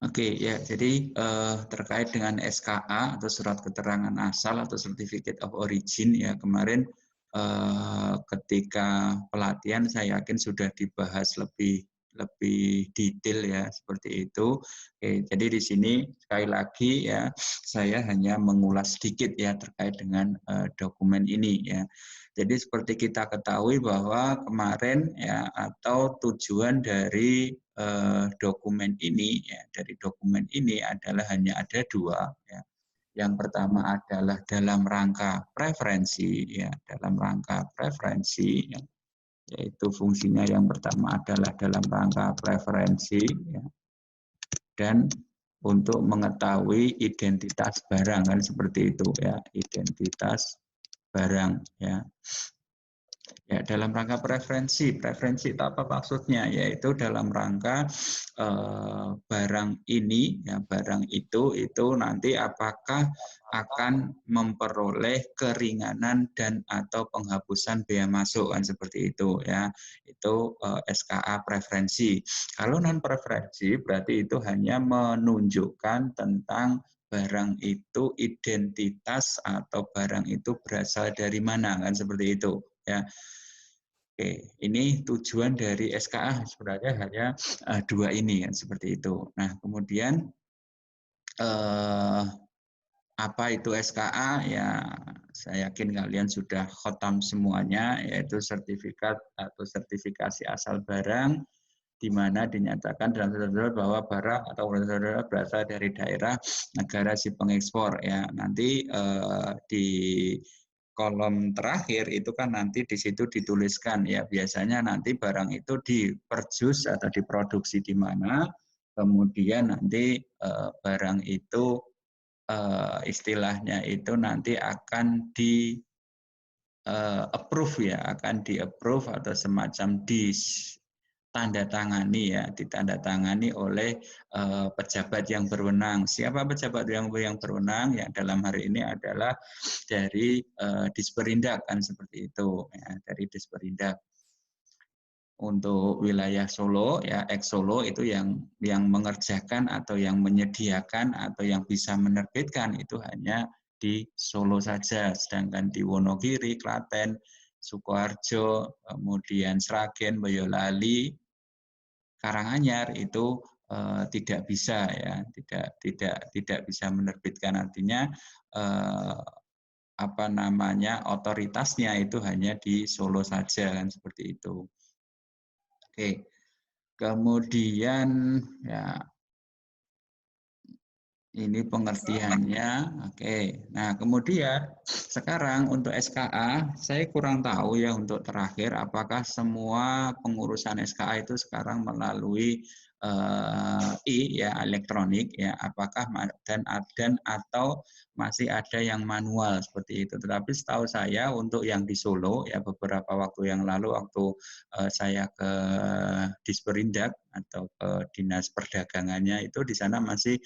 Oke, ya, jadi terkait dengan SKA atau surat keterangan asal atau certificate of origin ya kemarin ketika pelatihan saya yakin sudah dibahas lebih lebih detail ya seperti itu. Oke, jadi di sini sekali lagi ya saya hanya mengulas sedikit ya terkait dengan dokumen ini ya. Jadi seperti kita ketahui bahwa kemarin ya atau tujuan dari dokumen ini ya dari dokumen ini adalah hanya ada dua ya. Yang pertama adalah dalam rangka preferensi ya dalam rangka preferensi ya, yaitu fungsinya yang pertama adalah dalam rangka preferensi ya, dan untuk mengetahui identitas barang kan seperti itu ya identitas barang ya. Ya, dalam rangka preferensi itu apa maksudnya? Yaitu dalam rangka barang ini, ya barang itu nanti apakah akan memperoleh keringanan dan atau penghapusan bea masuk kan seperti itu ya. Itu SKA preferensi. Kalau non preferensi berarti itu hanya menunjukkan tentang barang itu identitas atau barang itu berasal dari mana kan seperti itu ya. Oke, ini tujuan dari SKA sebenarnya hanya dua ini kan seperti itu. Nah, kemudian apa itu SKA? Ya, saya yakin kalian sudah khotam semuanya, yaitu sertifikat atau sertifikasi asal barang, di mana dinyatakan dalam surat bahwa barang atau produk berasal dari daerah negara si pengekspor. Ya, nanti di kolom terakhir itu kan nanti di situ dituliskan ya biasanya nanti barang itu diperjus atau diproduksi di mana, kemudian nanti barang itu istilahnya itu nanti akan di approve ya, akan di approve atau semacam ditandatangani ya, ditandatangani oleh pejabat yang berwenang. Siapa pejabat yang berwenang? Ya dalam hari ini adalah dari Disperindak kan seperti itu ya, dari Disperindak. Untuk wilayah Solo ya ex Solo itu yang mengerjakan atau yang menyediakan atau yang bisa menerbitkan itu hanya di Solo saja, sedangkan di Wonogiri, Klaten, Sukoharjo, kemudian Sragen, Boyolali, Karanganyar itu tidak bisa ya, tidak bisa menerbitkan, artinya apa namanya otoritasnya itu hanya di Solo saja kan seperti itu. Oke, kemudian ya ini pengertiannya. Oke, nah kemudian sekarang untuk SKA saya kurang tahu ya untuk terakhir apakah semua pengurusan SKA itu sekarang melalui ya elektronik ya apakah dan atau masih ada yang manual seperti itu. Tetapi setahu saya untuk yang di Solo ya beberapa waktu yang lalu waktu saya ke Disperindak atau ke Dinas Perdagangannya itu di sana masih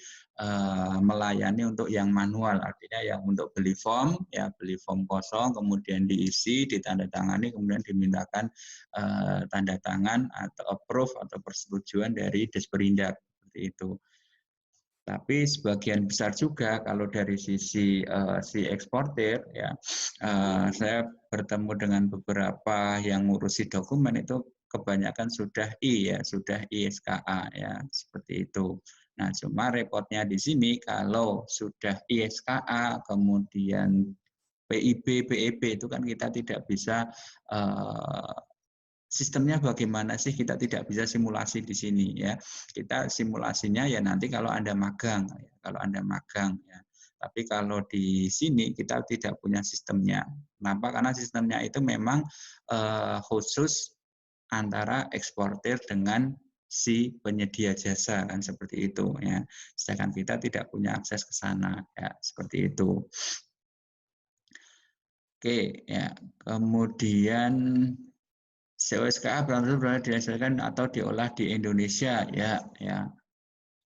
melayani untuk yang manual, artinya yang untuk beli form ya beli form kosong kemudian diisi ditandatangani kemudian dimintakan tanda tangan atau approve atau persetujuan dari Disperindak seperti itu. Tapi sebagian besar juga kalau dari sisi si eksportir ya saya bertemu dengan beberapa yang ngurusi dokumen itu kebanyakan sudah sudah ISKA ya seperti itu. Nah, cuma repotnya di sini kalau sudah ISKA kemudian PIB, PEB itu kan kita tidak bisa sistemnya bagaimana sih, kita tidak bisa simulasi di sini ya. Kita simulasinya ya nanti kalau Anda magang ya. Kalau Anda magang ya. Tapi kalau di sini kita tidak punya sistemnya. Kenapa? Karena sistemnya itu memang khusus antara eksportir dengan si penyedia jasa kan seperti itu ya. Sedangkan kita tidak punya akses ke sana ya, seperti itu. Oke ya. Kemudian COSKA benar-benar dihasilkan atau diolah di Indonesia ya.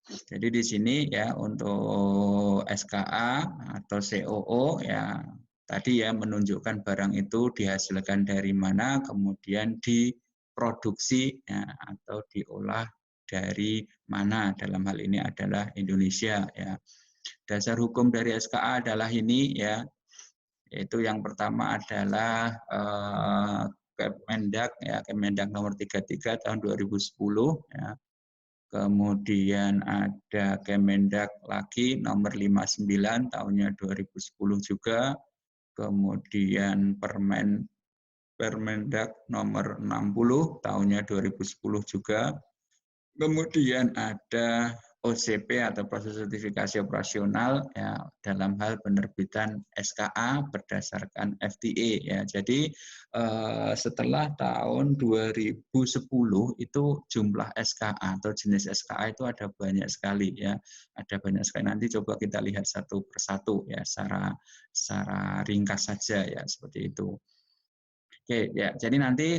Jadi di sini ya untuk SKA atau COO ya tadi ya menunjukkan barang itu dihasilkan dari mana kemudian diproduksi ya, atau diolah dari mana, dalam hal ini adalah Indonesia ya. Dasar hukum dari SKA adalah ini ya, yaitu yang pertama adalah Kemendak ya, Kemendak nomor 33 tahun 2010 ya. Kemudian ada Kemendak lagi nomor 59 tahunnya 2010 juga. Kemudian Permendak nomor 60 tahunnya 2010 juga. Kemudian ada OCP atau proses sertifikasi operasional ya, dalam hal penerbitan SKA berdasarkan FTA ya. Jadi setelah tahun 2010 itu jumlah SKA atau jenis SKA itu ada banyak sekali ya. Ada banyak sekali, nanti coba kita lihat satu persatu ya, secara ringkas saja ya, seperti itu. Oke, ya. Jadi nanti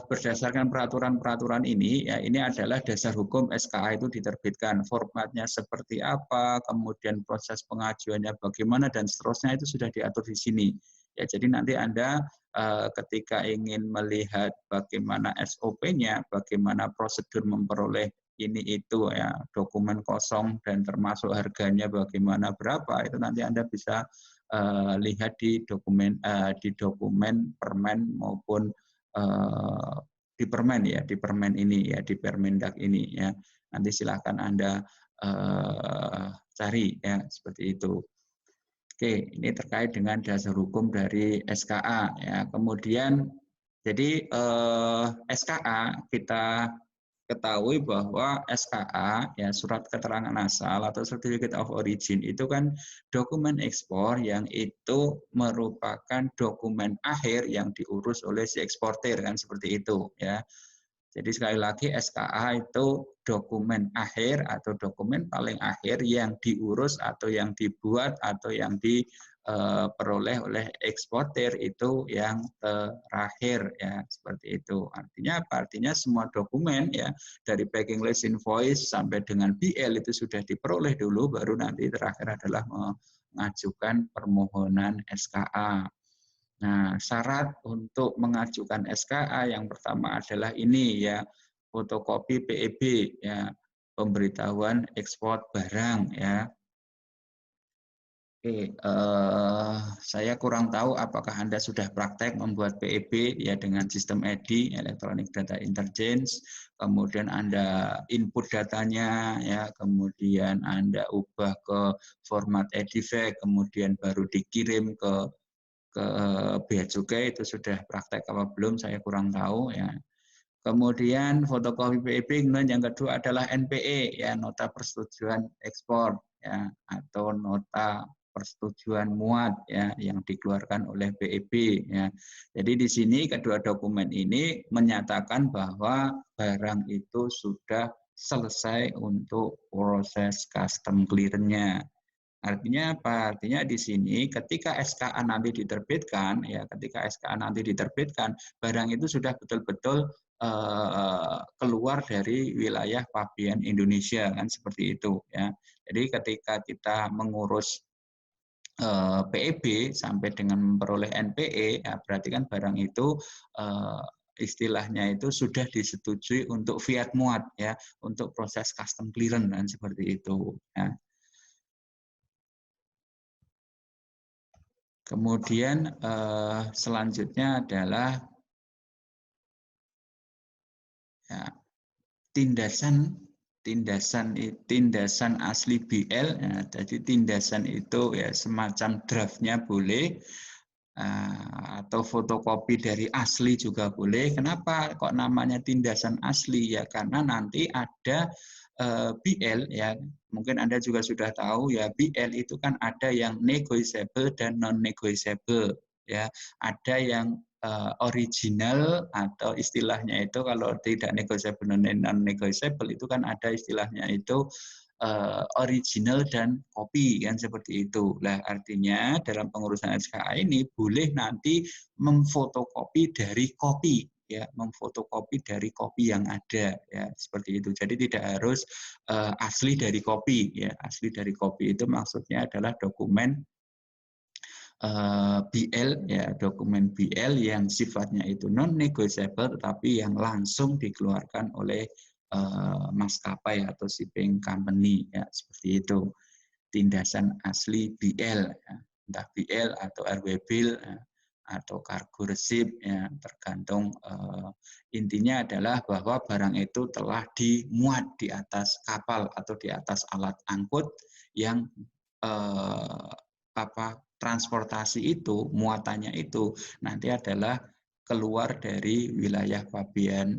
berdasarkan peraturan-peraturan ini, ya ini adalah dasar hukum SKA itu diterbitkan. Formatnya seperti apa, kemudian proses pengajuannya bagaimana dan seterusnya itu sudah diatur di sini. Ya, jadi nanti Anda ketika ingin melihat bagaimana SOP-nya, bagaimana prosedur memperoleh ini itu ya, dokumen kosong dan termasuk harganya bagaimana berapa, itu nanti Anda bisa lihat di dokumen permen maupun di permen ya, di permen ini ya, di Permendak ini ya. Nanti silakan Anda cari ya, seperti itu. Oke, ini terkait dengan dasar hukum dari SKA ya. Kemudian jadi SKA kita ketahui bahwa SKA ya, surat keterangan asal atau certificate of origin itu kan dokumen ekspor yang itu merupakan dokumen akhir yang diurus oleh si eksportir kan, seperti itu ya. Jadi sekali lagi SKA itu dokumen akhir atau dokumen paling akhir yang diurus atau yang dibuat atau yang diperoleh oleh eksportir itu yang terakhir ya, seperti itu. Artinya apa? Artinya semua dokumen ya, dari packing list invoice sampai dengan BL itu sudah diperoleh dulu, baru nanti terakhir adalah mengajukan permohonan SKA. Nah, syarat untuk mengajukan SKA yang pertama adalah ini ya, fotokopi PEB ya, pemberitahuan ekspor barang ya. Oke, saya kurang tahu apakah Anda sudah praktek membuat PEB ya dengan sistem EDI, Electronic Data Interchange, kemudian Anda input datanya ya, kemudian Anda ubah ke format EDIFACT, kemudian baru dikirim ke Bea Cukai, itu sudah praktek apa belum saya kurang tahu ya. Kemudian fotokopi PEB, kemudian yang kedua adalah NPE ya, nota persetujuan ekspor ya, atau nota persetujuan muat ya, yang dikeluarkan oleh PEB ya. Jadi di sini kedua dokumen ini menyatakan bahwa barang itu sudah selesai untuk proses custom clearance-nya. Artinya apa? Artinya di sini ketika SKA nanti diterbitkan, ya ketika SKA nanti diterbitkan, barang itu sudah betul-betul keluar dari wilayah pabean Indonesia kan, seperti itu ya. Jadi ketika kita mengurus PEB sampai dengan memperoleh NPE, ya berarti kan barang itu istilahnya itu sudah disetujui untuk fiat muat ya, untuk proses custom clearance kan, seperti itu ya. Kemudian selanjutnya adalah ya, tindasan asli BL ya, jadi tindasan itu ya semacam draftnya boleh atau fotokopi dari asli juga boleh. Kenapa kok namanya tindasan asli ya? Karena nanti ada BL ya, mungkin Anda juga sudah tahu ya, BL itu kan ada yang negotiable dan non negotiable ya. Ada yang original atau istilahnya itu kalau tidak negotiable non negotiable itu kan ada istilahnya itu original dan kopi kan, seperti itu. Lah artinya dalam pengurusan SKA ini boleh nanti memfotokopi dari kopi ya, memfotokopi dari kopi yang ada ya, seperti itu. Jadi tidak harus asli dari kopi ya. Asli dari kopi itu maksudnya adalah dokumen BL ya, dokumen BL yang sifatnya itu non negotiable tetapi yang langsung dikeluarkan oleh maskapai atau shipping company ya, seperti itu. Tindasan asli BL ya, entah BL atau RWBIL ya, atau cargo receipt ya, tergantung intinya adalah bahwa barang itu telah dimuat di atas kapal atau di atas alat angkut yang transportasi itu, muatannya itu nanti adalah keluar dari wilayah pabean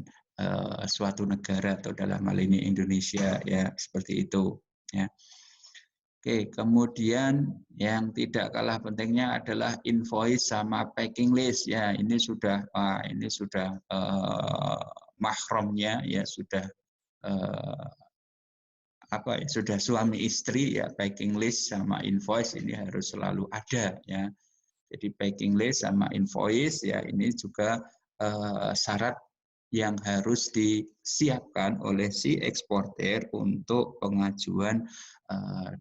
suatu negara atau dalam hal ini Indonesia ya, seperti itu ya. Oke, kemudian yang tidak kalah pentingnya adalah invoice sama packing list ya. Ini sudah mahromnya ya, sudah sudah suami istri ya, packing list sama invoice ini harus selalu ada ya. Jadi packing list sama invoice ya, ini juga syarat yang harus disiapkan oleh si eksportir untuk pengajuan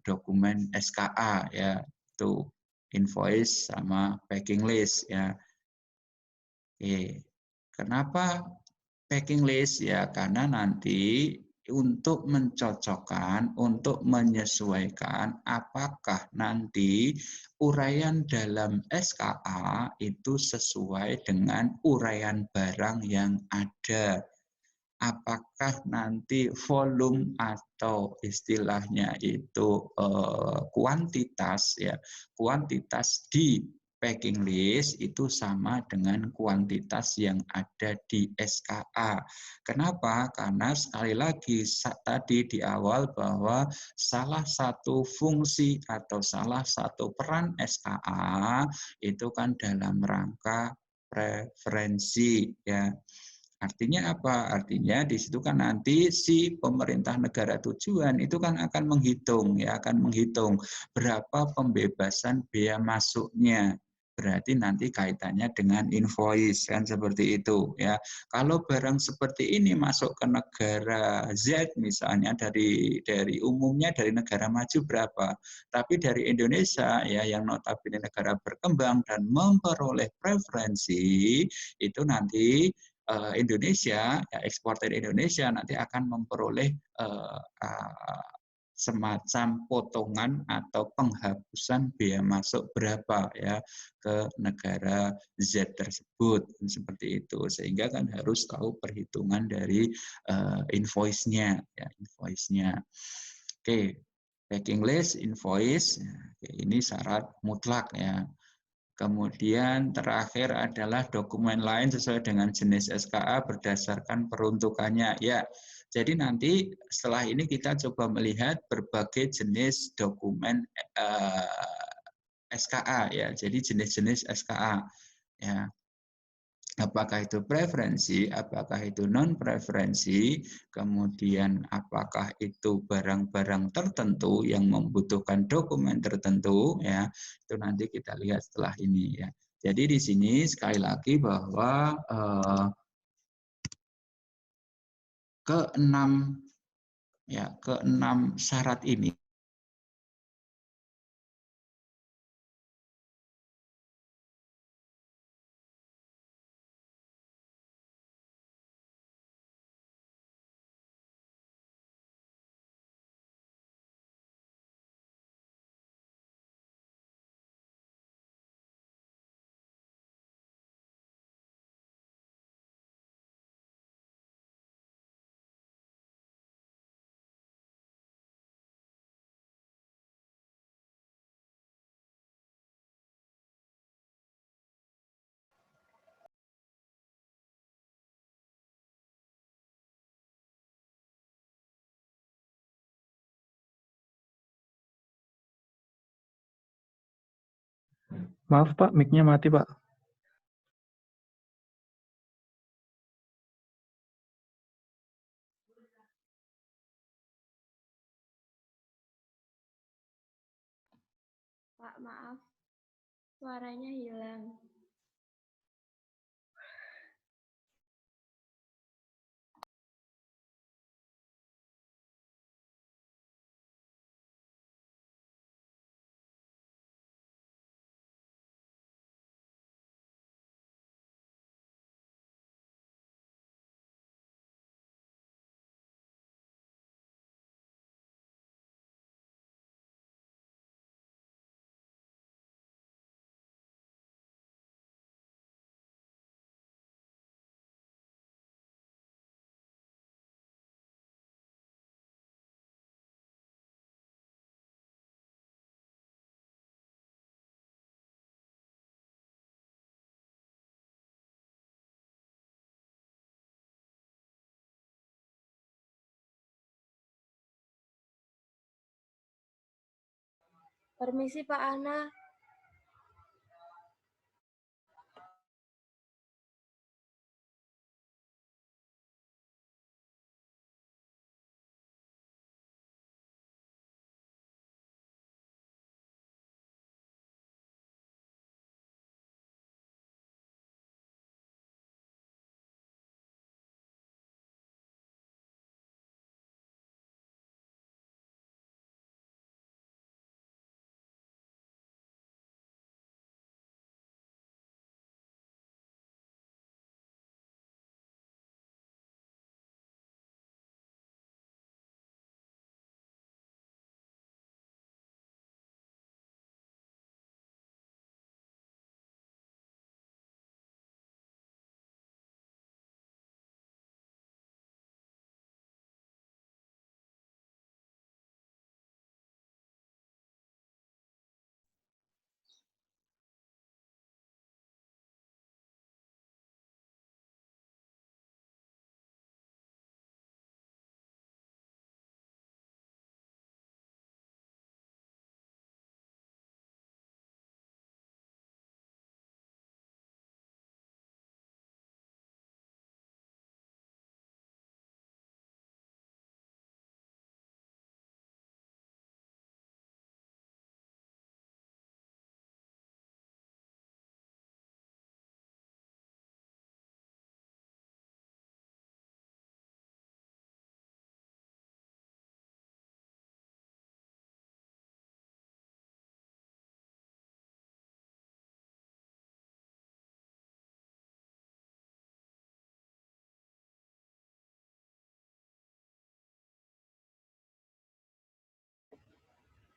dokumen SKA ya, itu invoice sama packing list ya. Oke. Kenapa packing list ya? Karena nanti untuk mencocokkan, untuk menyesuaikan apakah nanti uraian dalam SKA itu sesuai dengan uraian barang yang ada. Apakah nanti volume atau istilahnya itu kuantitas ya, kuantitas di packing list itu sama dengan kuantitas yang ada di SKA. Kenapa? Karena sekali lagi tadi di awal bahwa salah satu fungsi atau salah satu peran SKA itu kan dalam rangka preferensi ya. Artinya apa? Artinya di situ kan nanti si pemerintah negara tujuan itu kan akan menghitung berapa pembebasan bea masuknya. Berarti nanti kaitannya dengan invoice kan, seperti itu ya. Kalau barang seperti ini masuk ke negara Z misalnya, dari umumnya dari negara maju berapa, tapi dari Indonesia ya yang notabene negara berkembang dan memperoleh preferensi, itu nanti Indonesia, ya, eksportir Indonesia nanti akan memperoleh semacam potongan atau penghapusan bea masuk berapa ya ke negara Z tersebut, seperti itu. Sehingga kan harus tahu perhitungan dari invoice-nya ya, invoice-nya. Oke, packing list, invoice, ini syarat mutlak ya. Kemudian terakhir adalah dokumen lain sesuai dengan jenis SKA berdasarkan peruntukannya. Ya, jadi nanti setelah ini kita coba melihat berbagai jenis dokumen SKA ya. Jadi jenis-jenis SKA ya. Apakah itu preferensi, apakah itu non preferensi, kemudian apakah itu barang-barang tertentu yang membutuhkan dokumen tertentu ya, itu nanti kita lihat setelah ini ya. Jadi di sini sekali lagi bahwa keenam syarat ini Maaf Pak, mic-nya mati Pak. Pak, maaf, suaranya hilang. Permisi Pak Ana.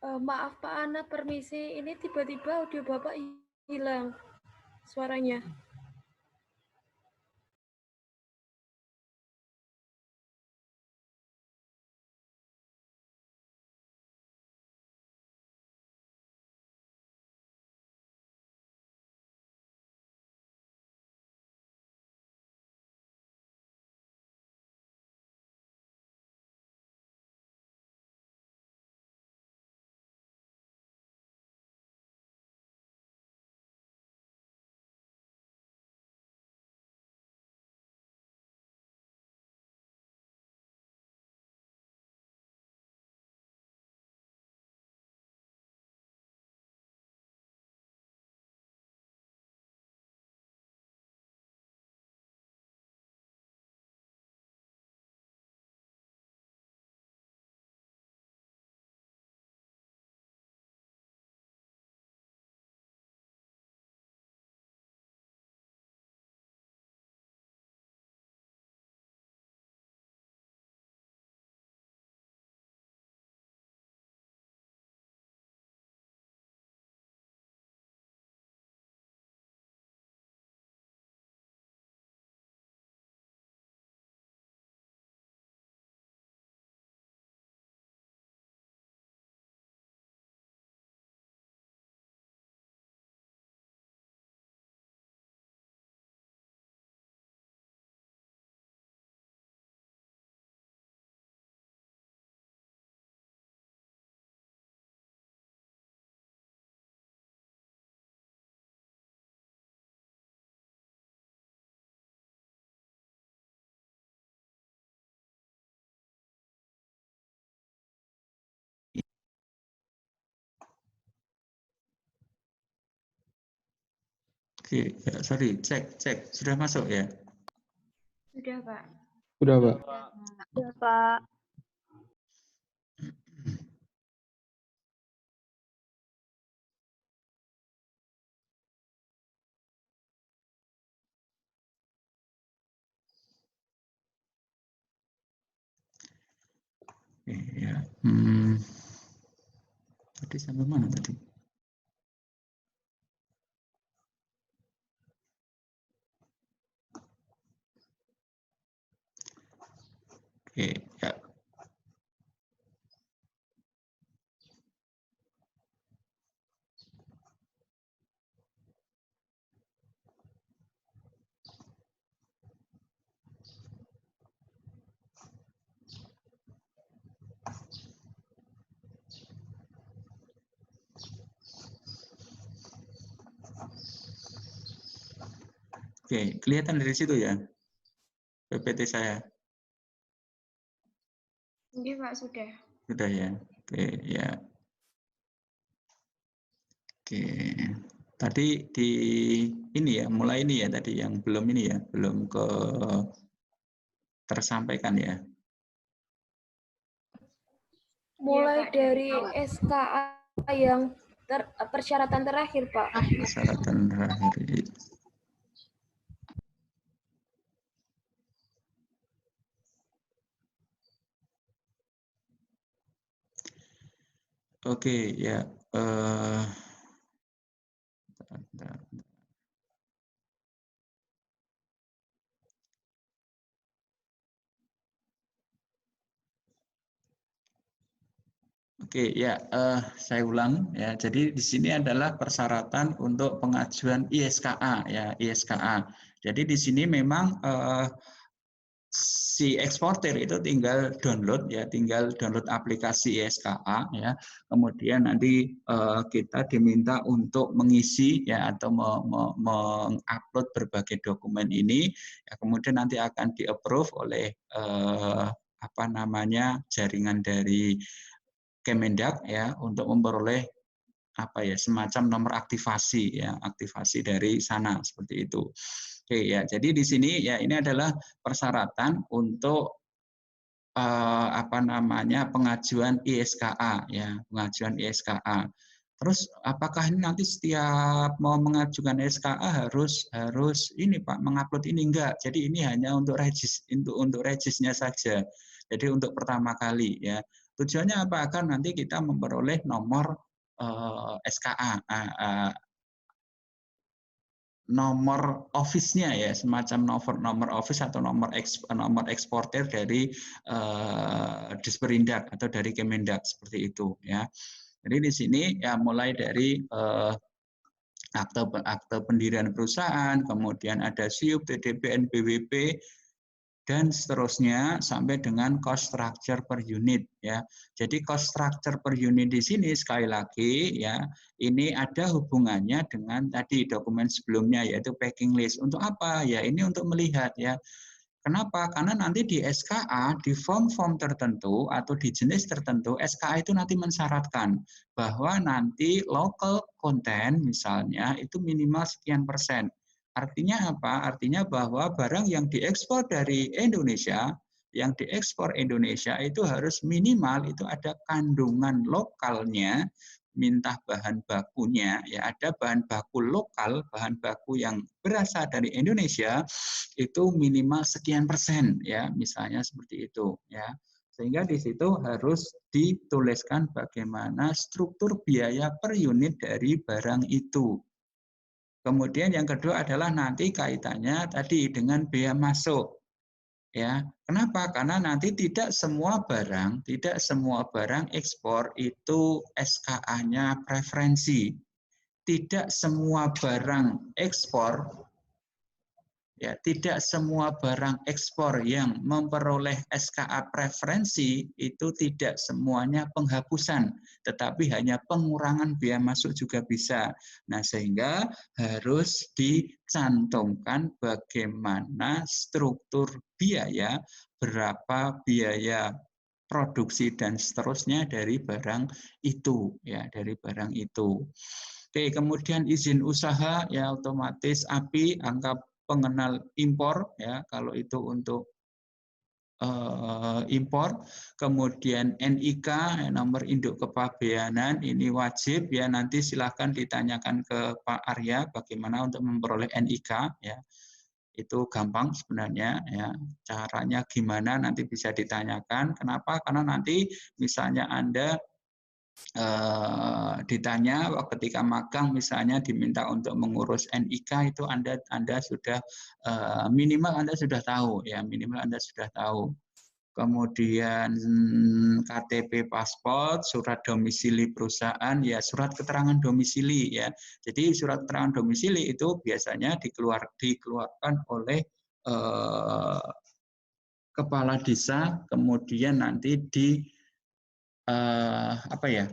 Maaf Pak Ana, permisi. Ini tiba-tiba audio Bapak hilang suaranya. Oke, ya, sorry, cek, sudah masuk ya? Sudah Pak. Sudah, Pak. Ya, Pak. Oke, ya. Tadi sampai mana tadi? Oke, ya. Oke, kelihatan dari situ ya PPT saya. Iya Pak, sudah. Sudah ya. Oke, ya. Oke. Tadi di ini ya, mulai ini ya tadi yang belum ini ya, belum tersampaikan ya. Mulai Pak, dari awal. SKA yang persyaratan terakhir, Pak. Persyaratan terakhir. Oke, ya. Bentar. Oke, ya, saya ulang ya. Jadi di sini adalah persyaratan untuk pengajuan ISKA ya, ISKA. Jadi di sini memang si eksportir itu tinggal download ya, tinggal download aplikasi ISKA ya. Kemudian nanti kita diminta untuk mengisi ya atau mengupload berbagai dokumen ini. Ya, kemudian nanti akan di-approve oleh apa namanya jaringan dari Kemendak ya untuk memperoleh apa ya semacam nomor aktivasi ya, aktivasi dari sana seperti itu. Oke ya, jadi di sini ya ini adalah persyaratan untuk apa namanya pengajuan ISKA ya, pengajuan ISKA. Terus apakah ini nanti setiap mau mengajukan ISKA harus ini Pak mengupload ini enggak? Jadi ini hanya untuk regisnya saja. Jadi untuk pertama kali ya. Tujuannya apa? Agar nanti kita memperoleh nomor SKA, nomor office-nya ya, semacam nomor office atau nomor eksportir dari Disperindak atau dari Kemendak seperti itu ya. Jadi di sini ya mulai dari akte pendirian perusahaan, kemudian ada SIUP, TDP, NPWP, dan seterusnya sampai dengan cost structure per unit ya. Jadi cost structure per unit di sini sekali lagi ya, ini ada hubungannya dengan tadi dokumen sebelumnya yaitu packing list. Untuk apa? Ya ini untuk melihat ya. Kenapa? Karena nanti di SKA, di form-form tertentu atau di jenis tertentu, SKA itu nanti mensyaratkan bahwa nanti local content misalnya itu minimal sekian persen. Artinya apa? Artinya bahwa barang yang diekspor dari Indonesia, yang diekspor Indonesia itu harus minimal itu ada kandungan lokalnya, minta bahan bakunya, ya ada bahan baku lokal, bahan baku yang berasal dari Indonesia itu minimal sekian persen, ya misalnya seperti itu, ya. Sehingga di situ harus dituliskan bagaimana struktur biaya per unit dari barang itu. Kemudian yang kedua adalah nanti kaitannya tadi dengan bea masuk. Ya, kenapa? Karena nanti tidak semua barang ekspor itu SKA-nya preferensi. Tidak semua barang ekspor ya, tidak semua barang ekspor yang memperoleh SKA preferensi itu tidak semuanya penghapusan, tetapi hanya pengurangan biaya masuk juga bisa. Nah, sehingga harus dicantumkan bagaimana struktur biaya, berapa biaya produksi dan seterusnya dari barang itu, ya, dari barang itu. Oke, kemudian izin usaha ya otomatis API angka pengenal impor ya kalau itu untuk impor, kemudian NIK nomor induk kepabeanan ini wajib ya, nanti silahkan ditanyakan ke Pak Arya bagaimana untuk memperoleh NIK ya, itu gampang sebenarnya ya, caranya gimana nanti bisa ditanyakan. Kenapa? Karena nanti misalnya Anda ditanya ketika magang misalnya diminta untuk mengurus NIK itu Anda sudah minimal Anda sudah tahu ya, minimal Anda sudah tahu. Kemudian KTP paspor, surat domisili perusahaan ya, surat keterangan domisili ya. Jadi surat keterangan domisili itu biasanya dikeluarkan oleh kepala desa, kemudian nanti apa ya,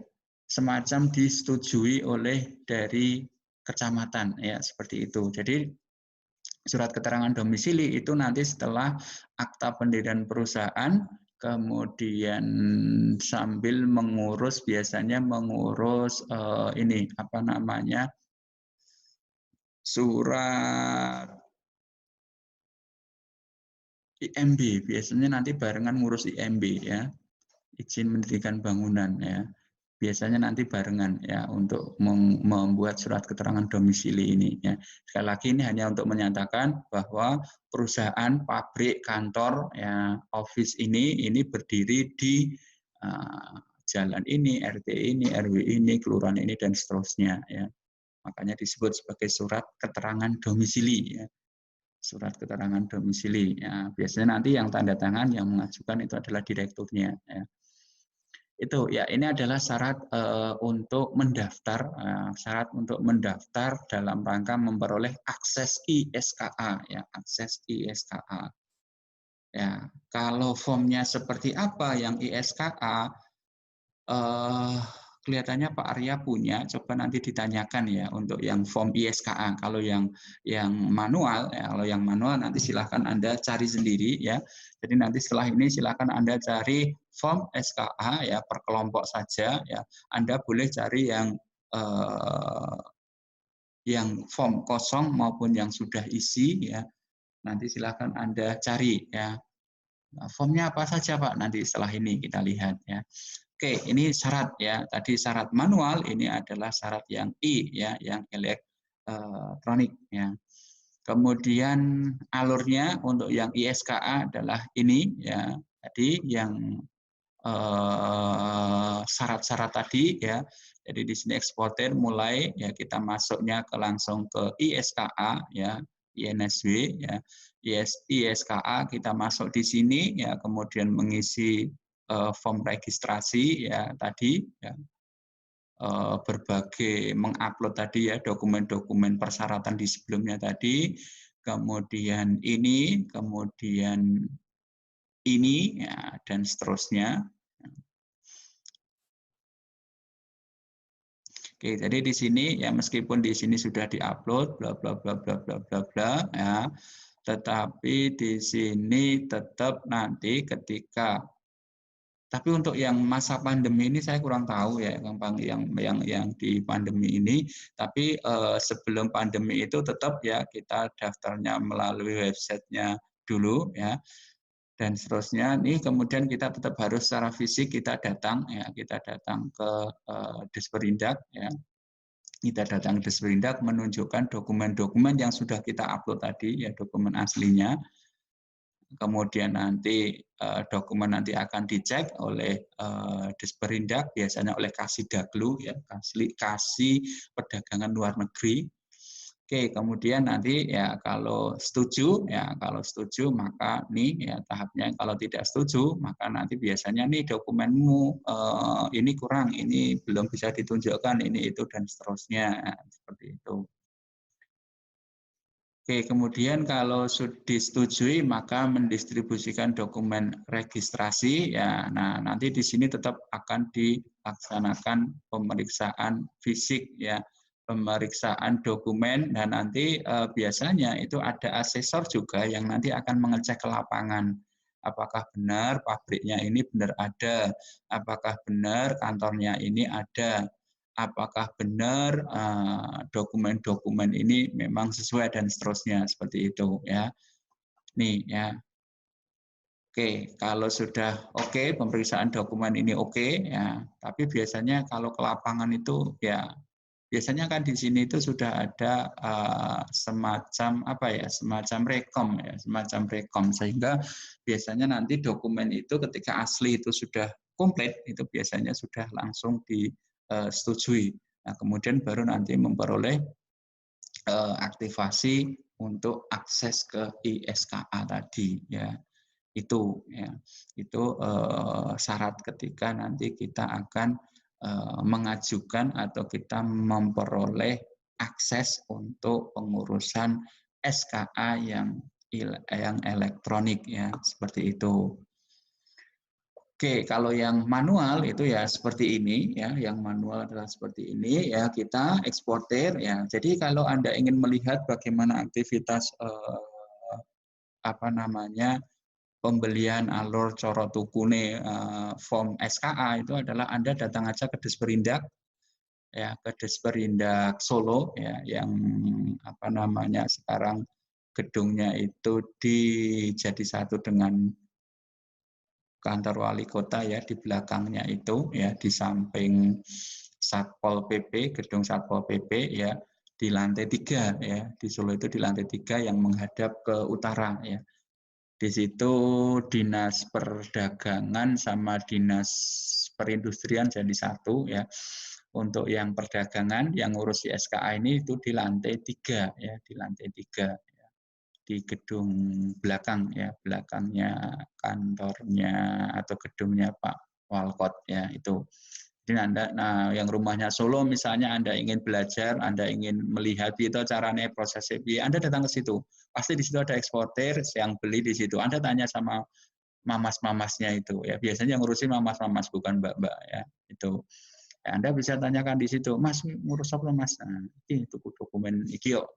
semacam disetujui oleh dari kecamatan ya, seperti itu. Jadi Surat keterangan domisili itu nanti setelah akta pendirian perusahaan, kemudian sambil mengurus, biasanya mengurus ini apa namanya, surat IMB, biasanya nanti barengan ngurus IMB ya, izin mendirikan bangunan ya. Biasanya nanti barengan ya untuk membuat surat keterangan domisili ini ya. Sekali lagi ini hanya untuk menyatakan bahwa perusahaan, pabrik, kantor ya, office ini berdiri di jalan ini, RT ini, RW ini, kelurahan ini dan seterusnya ya. Makanya disebut sebagai surat keterangan domisili ya. Surat keterangan domisili ya. Biasanya nanti yang tanda tangan yang mengajukan itu adalah direkturnya ya. Itu ya, ini adalah syarat untuk mendaftar, syarat untuk mendaftar dalam rangka memperoleh akses ISKA ya, akses ISKA. Ya, kalau formnya seperti apa yang ISKA, kelihatannya Pak Arya punya, coba nanti ditanyakan ya untuk yang form ISKA. Kalau yang manual, ya, kalau yang manual nanti silahkan Anda cari sendiri ya. Jadi nanti setelah ini silahkan Anda cari form SKA ya per kelompok saja ya. Anda boleh cari yang form kosong maupun yang sudah isi ya. Nanti silahkan Anda cari ya. Nah, formnya apa saja Pak? Nanti setelah ini kita lihat ya. Oke, ini syarat ya. Tadi syarat manual, ini adalah syarat yang I ya, yang elektronik ya. Kemudian alurnya untuk yang ISKA adalah ini ya. Tadi yang syarat-syarat tadi ya. Jadi di sini eksportir mulai ya kita masuknya langsung ke ISKA ya, INSW ya. ISKA kita masuk di sini ya, kemudian mengisi form registrasi ya tadi ya, berbagai mengupload tadi ya dokumen-dokumen persyaratan di sebelumnya tadi, kemudian ini, kemudian ini ya, dan seterusnya. Oke, jadi di sini ya meskipun di sini sudah diupload bla bla bla bla bla bla bla ya, tetapi di sini tetap nanti ketika, tapi untuk yang masa pandemi ini saya kurang tahu ya, gampang yang di pandemi ini. Tapi sebelum pandemi itu tetap ya kita daftarnya melalui websitenya dulu ya, dan seterusnya. Nih kemudian kita tetap harus secara fisik kita datang ya, kita datang ke Disperindak ya. Kita datang ke Disperindak menunjukkan dokumen-dokumen yang sudah kita upload tadi ya, dokumen aslinya. Kemudian nanti dokumen nanti akan dicek oleh Disperindak, biasanya oleh Kassidaglu ya, Kasih Perdagangan Luar Negeri. Oke, kemudian nanti ya kalau setuju maka nih ya tahapnya, kalau tidak setuju maka nanti biasanya nih dokumenmu ini kurang, ini belum bisa ditunjukkan, ini itu dan seterusnya seperti itu. Oke, kemudian kalau sudah disetujui maka mendistribusikan dokumen registrasi ya. Nah, nanti di sini tetap akan dilaksanakan pemeriksaan fisik ya, pemeriksaan dokumen, dan nanti biasanya itu ada asesor juga yang nanti akan mengecek ke lapangan. Apakah benar pabriknya ini benar ada, apakah benar kantornya ini ada, apakah benar dokumen-dokumen ini memang sesuai dan seterusnya, seperti itu ya. Nih ya. Oke, kalau sudah oke, pemeriksaan dokumen ini oke ya, tapi biasanya kalau ke lapangan itu ya biasanya kan di sini itu sudah ada semacam apa ya, semacam rekom sehingga biasanya nanti dokumen itu ketika asli itu sudah komplit itu biasanya sudah langsung disetujui. Nah, kemudian baru nanti memperoleh aktivasi untuk akses ke ISKA tadi ya. Itu ya. Itu syarat ketika nanti kita akan mengajukan atau kita memperoleh akses untuk pengurusan SKA yang elektronik ya, seperti itu. Oke, kalau yang manual itu ya seperti ini ya, yang manual adalah seperti ini ya, kita eksportir ya. Jadi kalau Anda ingin melihat bagaimana aktivitas apa namanya pembelian alur coro tukune form SKA itu adalah Anda datang aja ke Disperindak ya, ke Disperindak Solo ya, yang apa namanya sekarang gedungnya itu jadi satu dengan kantor wali kota ya, di belakangnya itu ya, di samping Satpol PP, gedung Satpol PP ya, di lantai 3 ya, di Solo itu di lantai 3 yang menghadap ke utara ya. Di situ dinas perdagangan sama dinas perindustrian jadi satu ya. Untuk yang perdagangan yang ngurusi SKA ini itu di lantai 3 ya, di lantai 3 di gedung belakang ya, belakangnya kantornya atau gedungnya Pak Walkot ya itu. Jadi Anda, nah yang rumahnya Solo misalnya Anda ingin belajar, Anda ingin melihat itu caranya proses CP, Anda datang ke situ. Pasti di situ ada eksportir yang beli di situ. Anda tanya sama mamas-mamasnya itu ya, biasanya yang ngurusin mamas-mamas bukan mbak-mbak ya itu. Ya, Anda bisa tanyakan di situ, Mas ngurus apa Mas? Nah, ini tuku dokumen iki yo.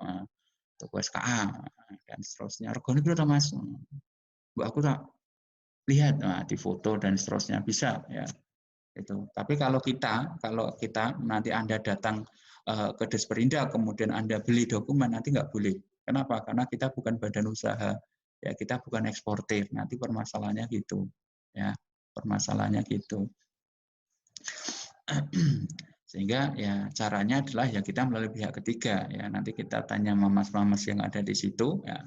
Toko SKA dan seterusnya. Regane piro ta Mas? Mbak aku tak lihat di foto dan seterusnya bisa ya itu. Tapi kalau kita nanti Anda datang ke Disperindak kemudian Anda beli dokumen nanti nggak boleh. Kenapa? Karena kita bukan badan usaha. Ya, kita bukan eksportir. Nanti permasalahannya gitu. Ya, permasalahannya gitu. Sehingga ya caranya adalah ya kita melalui pihak ketiga ya, nanti kita tanya mamas-mamas yang ada di situ ya,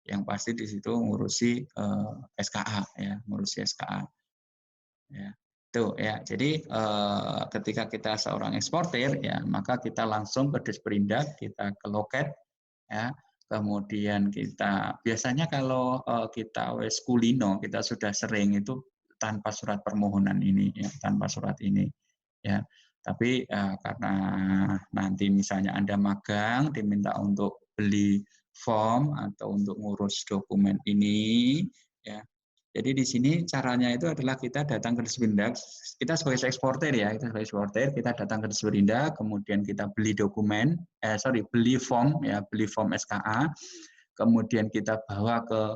yang pasti di situ ngurusi SKA ya, ngurusi SKA ya. Tuh ya, jadi ketika kita seorang eksportir ya, maka kita langsung ke Disperindak, kita ke loket ya, kemudian kita biasanya kalau kita wes kulino, kita sudah sering itu tanpa surat permohonan ini ya, tanpa surat ini ya. Tapi karena nanti misalnya Anda magang diminta untuk beli form atau untuk ngurus dokumen ini ya. Jadi di sini caranya itu adalah kita datang ke Disperindak, kita sebagai eksportir ya, kita sebagai eksportir kita datang ke Disperindak, kemudian kita beli dokumen, beli form ya, beli form SKA, kemudian kita bawa ke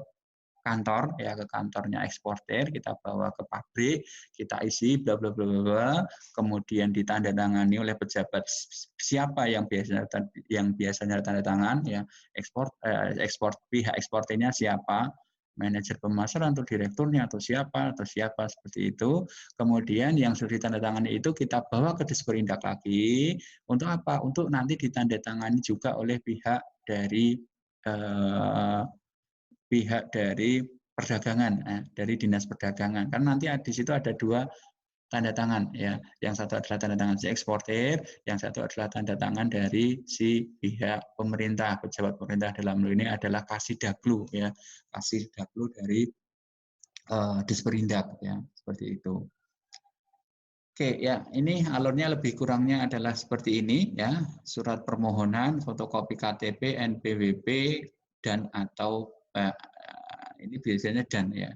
kantor ya, ke kantornya eksportir, kita bawa ke pabrik, kita isi bla bla bla bla, kemudian ditandatangani oleh pejabat siapa yang biasanya tanda tangan ya, pihak eksportirnya siapa, manajer pemasaran atau direkturnya atau siapa seperti itu. Kemudian yang sudah ditandatangani itu kita bawa ke Disperindak lagi untuk apa? Untuk nanti ditandatangani juga oleh pihak dari perdagangan, dari dinas perdagangan. Karena nanti di situ ada dua tanda tangan ya. Yang satu adalah tanda tangan si eksportir, yang satu adalah tanda tangan dari si pihak pemerintah, pejabat pemerintah dalam hal ini adalah Kasih-Daglu ya. Kasih-Daglu dari Disperindak ya, seperti itu. Oke ya, ini alurnya lebih kurangnya adalah seperti ini ya, surat permohonan, fotokopi KTP, NPWP dan atau ini biasanya dan ya.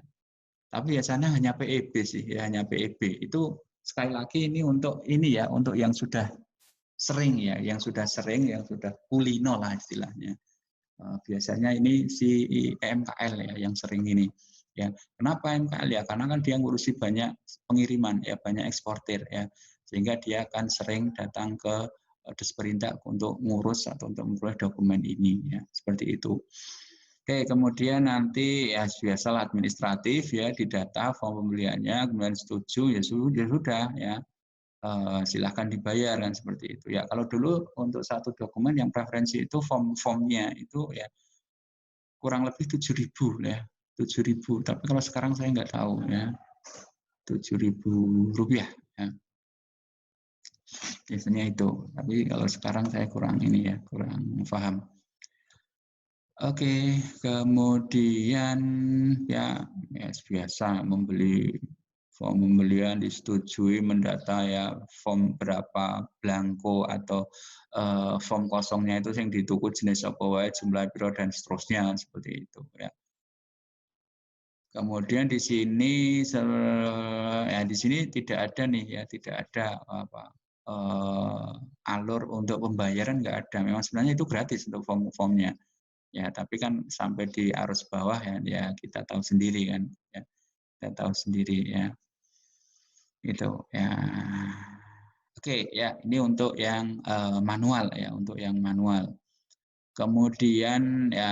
Tapi biasanya hanya PEB sih, ya hanya PEB. Itu sekali lagi ini untuk ini ya, untuk yang sudah sering ya, yang sudah sering, yang sudah kulino lah istilahnya. Biasanya ini si EMKL ya, yang sering ini. Ya, kenapa MKL ya? Karena kan dia ngurusi banyak pengiriman ya, banyak eksportir ya, sehingga dia akan sering datang ke Disperindak untuk ngurus atau untuk memperoleh dokumen ini ya, seperti itu. Oke, kemudian nanti ya biasalah administratif ya, didata form pembeliannya, kemudian setuju ya sudah ya, silahkan dibayar kan seperti itu ya. Kalau dulu untuk satu dokumen yang preferensi itu formnya itu ya kurang lebih 7.000 ya, 7.000. Tapi kalau sekarang saya nggak tahu ya, 7.000 rupiah ya. Biasanya itu. Tapi kalau sekarang saya kurang ini ya, kurang paham. Oke, kemudian ya biasa membeli form pembelian disetujui, mendata ya form berapa blanko atau form kosongnya itu yang dituku jenis apa wae, jumlah piro dan seterusnya seperti itu ya. Kemudian di sini ya di sini tidak ada nih ya, tidak ada alur untuk pembayaran, nggak ada. Memang sebenarnya itu gratis untuk form-formnya. Ya, tapi kan sampai di arus bawah ya kita tahu sendiri kan, ya. Kita tahu sendiri ya. Itu ya. Oke, ya ini untuk yang manual ya, untuk yang manual. Kemudian ya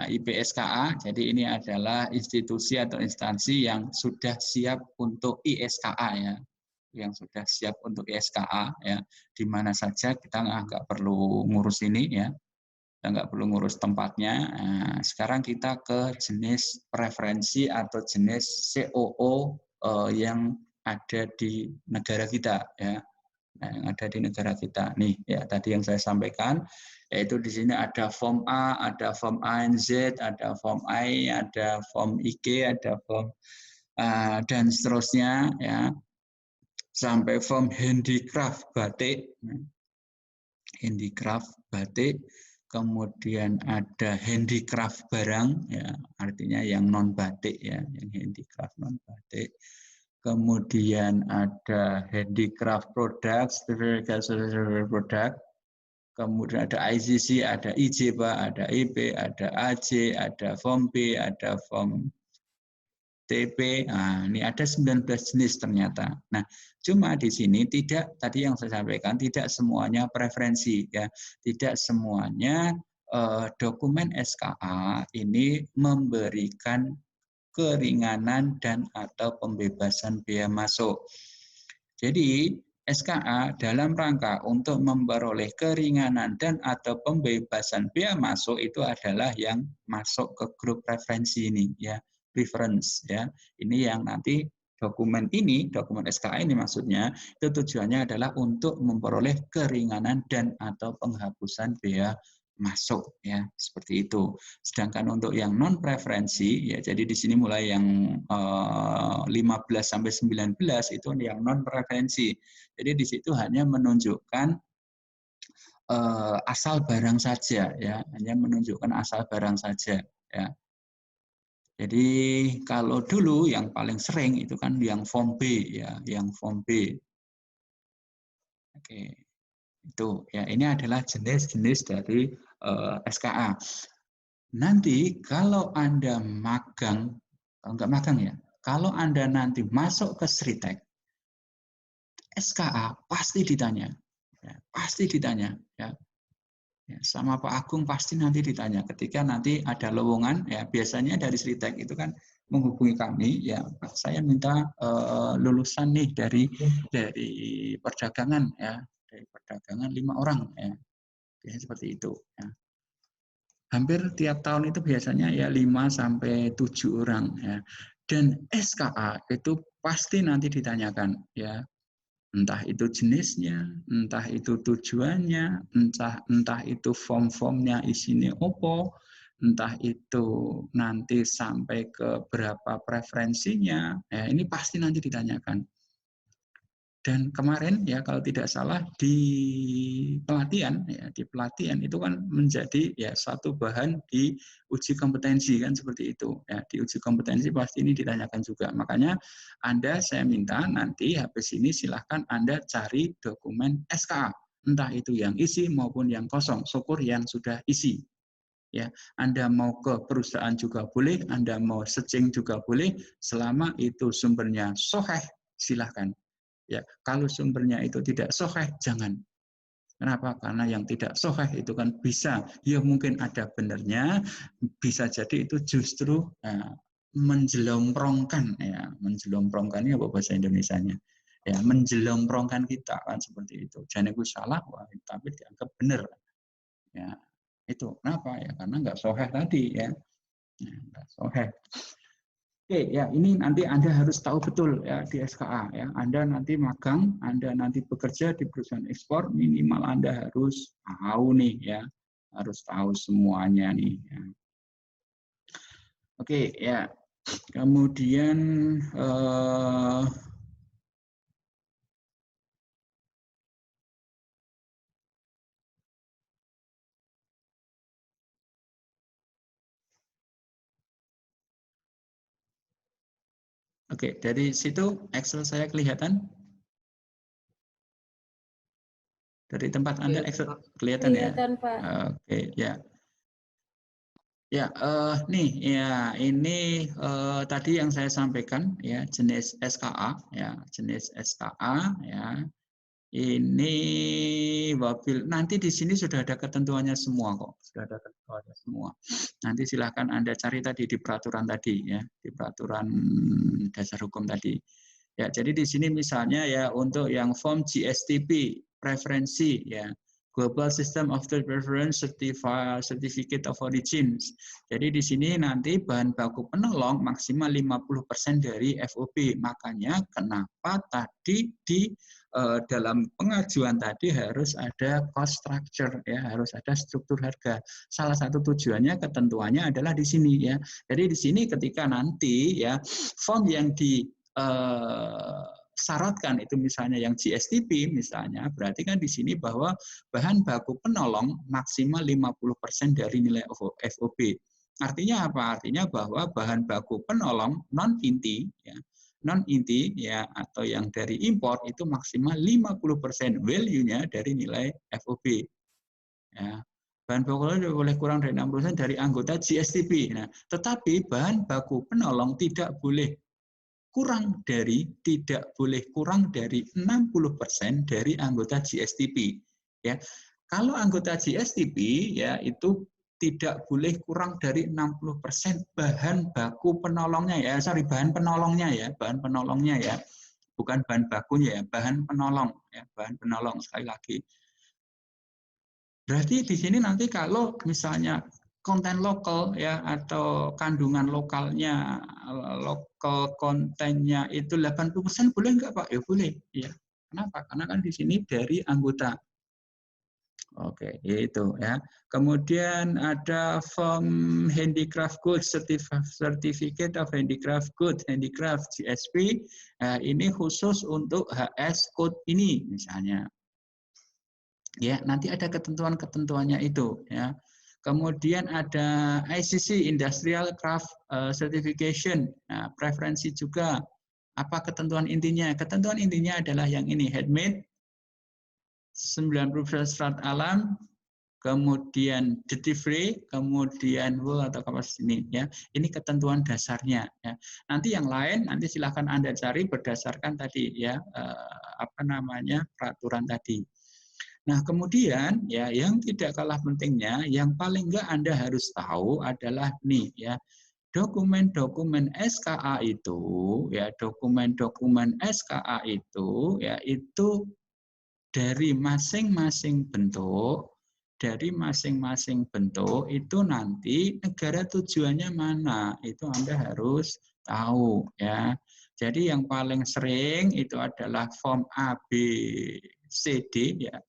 IPSKA, jadi ini adalah institusi atau instansi yang sudah siap untuk ISKA ya, yang sudah siap untuk ISKA ya, di mana saja kita nggak perlu ngurus ini ya, kita nggak perlu ngurus tempatnya. Nah, sekarang kita ke jenis preferensi atau jenis COO yang ada di negara kita ya. Nah, yang ada di negara kita nih ya, tadi yang saya sampaikan yaitu di sini ada form A, ada form ANZ, ada form I, ada form IG, ada form dan seterusnya ya, sampai form handicraft batik, handicraft batik, kemudian ada handicraft barang ya, artinya yang non batik ya, yang handicraft non batik. Kemudian ada handicraft products, product. Kemudian ada ICC, ada IJPA, ada IP, ada AC, ada form B, ada form TP. Nah, ini ada 19 jenis ternyata. Nah, cuma di sini tidak, tadi yang saya sampaikan, tidak semuanya preferensi ya. Tidak semuanya dokumen SKA ini memberikan keringanan dan atau pembebasan biaya masuk. Jadi SKA dalam rangka untuk memperoleh keringanan dan atau pembebasan biaya masuk itu adalah yang masuk ke grup preferensi ini ya, preference ya. Ini yang nanti dokumen ini, dokumen SKA ini maksudnya itu tujuannya adalah untuk memperoleh keringanan dan atau penghapusan biaya masuk ya, seperti itu. Sedangkan untuk yang non preferensi ya, jadi di sini mulai yang 15 sampai 19 itu yang non preferensi. Jadi di situ hanya menunjukkan asal barang saja ya, hanya menunjukkan asal barang saja ya. Jadi kalau dulu yang paling sering itu kan yang form B ya, yang form B. Oke. Itu ya, ini adalah jenis-jenis dari SKA. Nanti kalau Anda magang, kalau nggak magang ya, kalau Anda nanti masuk ke Sritek, SKA pasti ditanya, ya, pasti ditanya, ya. Ya, sama Pak Agung pasti nanti ditanya ketika nanti ada lowongan, ya biasanya dari Sritek itu kan menghubungi kami, ya Pak saya minta lulusan nih dari perdagangan, ya dari perdagangan 5 orang, ya biasanya seperti itu. Ya. Hampir tiap tahun itu biasanya ya 5 sampai 7 orang ya. Dan SKA itu pasti nanti ditanyakan ya. Entah itu jenisnya, entah itu tujuannya, entah itu form-formnya isinya opo, entah itu nanti sampai ke berapa preferensinya. Ya, ini pasti nanti ditanyakan. Dan kemarin ya kalau tidak salah di pelatihan ya, di pelatihan itu kan menjadi ya satu bahan di uji kompetensi kan seperti itu ya, di uji kompetensi pasti ini ditanyakan juga. Makanya Anda saya minta nanti habis ini silahkan Anda cari dokumen SKA, entah itu yang isi maupun yang kosong, syukur yang sudah isi. Ya, Anda mau ke perusahaan juga boleh, Anda mau searching juga boleh, selama itu sumbernya sahih silahkan. Ya, kalau sumbernya itu tidak sahih, jangan. Kenapa? Karena yang tidak sahih itu kan bisa, ya mungkin ada benernya, bisa jadi itu justru menjelomprongkan, ya menjelomprongkannya apa bahasa Indonesianya? Ya, menjelomprongkan kita kan seperti itu. Jangan itu salah, wah, tapi dianggap benar. Ya, itu kenapa? Ya karena nggak sahih tadi ya, nggak sahih. Oke, ya ini nanti Anda harus tahu betul ya di SKA ya. Anda nanti magang, Anda nanti bekerja di perusahaan ekspor, minimal Anda harus tahu nih ya, harus tahu semuanya nih. Ya. Oke, ya. Kemudian Oke, dari situ Excel saya kelihatan? Dari tempat Anda Excel kelihatan ya? Kelihatan, Pak. Oke, ya. Ya, nih ya ini tadi yang saya sampaikan ya jenis SKA ya jenis SKA ya ini wabil nanti di sini sudah ada ketentuannya semua kok sudah ada ketentuannya semua. Nanti silahkan Anda cari tadi di peraturan tadi ya di peraturan dasar hukum tadi. Ya, jadi di sini misalnya ya untuk yang form GSTP preferensi ya Global System of Trade Preference Certificate of Origin. Jadi di sini nanti bahan baku penolong maksimal 50% dari FOB. Makanya kenapa tadi di dalam pengajuan tadi harus ada cost structure ya, harus ada struktur harga. Salah satu tujuannya ketentuannya adalah di sini ya. Jadi di sini ketika nanti ya form yang di syaratkan itu misalnya yang GSTP misalnya, berarti kan di sini bahwa bahan baku penolong maksimal 50% dari nilai FOB. Artinya apa? Artinya bahwa bahan baku penolong non-inti ya, non-inti ya atau yang dari impor itu maksimal 50% value-nya dari nilai FOB. Ya. Bahan baku boleh kurang dari 60% dari anggota GSTP. Nah, tetapi bahan baku penolong tidak boleh kurang dari 60% dari anggota GSTP ya. Kalau anggota GSTP ya itu tidak boleh kurang dari 60% bahan baku penolongnya ya. Bahan penolongnya ya. Bukan bahan bakunya ya, bahan penolong ya, bahan penolong sekali lagi. Berarti di sini nanti kalau misalnya konten lokal ya atau kandungan lokalnya lokal kontennya itu 80% boleh enggak Pak? Ya boleh ya. Kenapa? Karena kan di sini dari anggota. Oke, itu ya. Kemudian ada form handicraft goods certificate of handicraft goods, handicraft GSP. Nah, ini khusus untuk HS code ini misalnya. Ya, nanti ada ketentuan-ketentuannya itu ya. Kemudian ada ICC Industrial Craft Certification. Nah, preferensi juga. Apa ketentuan intinya? Ketentuan intinya adalah yang ini, handmade, 90% serat alam, kemudian duty free, kemudian wool atau kapas ini ya. Ini ketentuan dasarnya ya. Nanti yang lain nanti silakan Anda cari berdasarkan tadi ya peraturan tadi. Nah, kemudian ya yang tidak kalah pentingnya, yang paling enggak Anda harus tahu adalah nih ya, dokumen-dokumen SKA itu ya, dokumen-dokumen SKA itu ya itu dari masing-masing bentuk itu nanti negara tujuannya mana, itu Anda harus tahu ya. Jadi yang paling sering itu adalah form ABCD ya.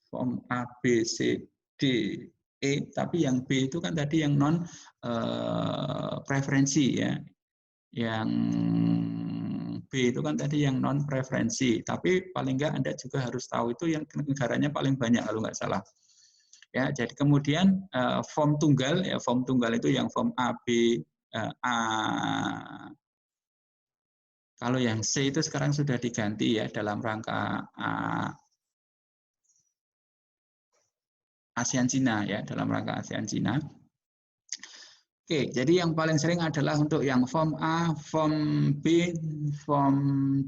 Form A, B, C, D, E, tapi yang B itu kan tadi yang non preferensi ya. Yang B itu kan tadi yang non preferensi, tapi paling enggak Anda juga harus tahu itu yang negaranya paling banyak kalau nggak salah. Ya, jadi kemudian form tunggal ya, form tunggal itu yang form A, B, A. Kalau yang C itu sekarang sudah diganti ya dalam rangka ASEAN Cina ya, dalam rangka ASEAN Cina. Oke, jadi yang paling sering adalah untuk yang form A, form B, form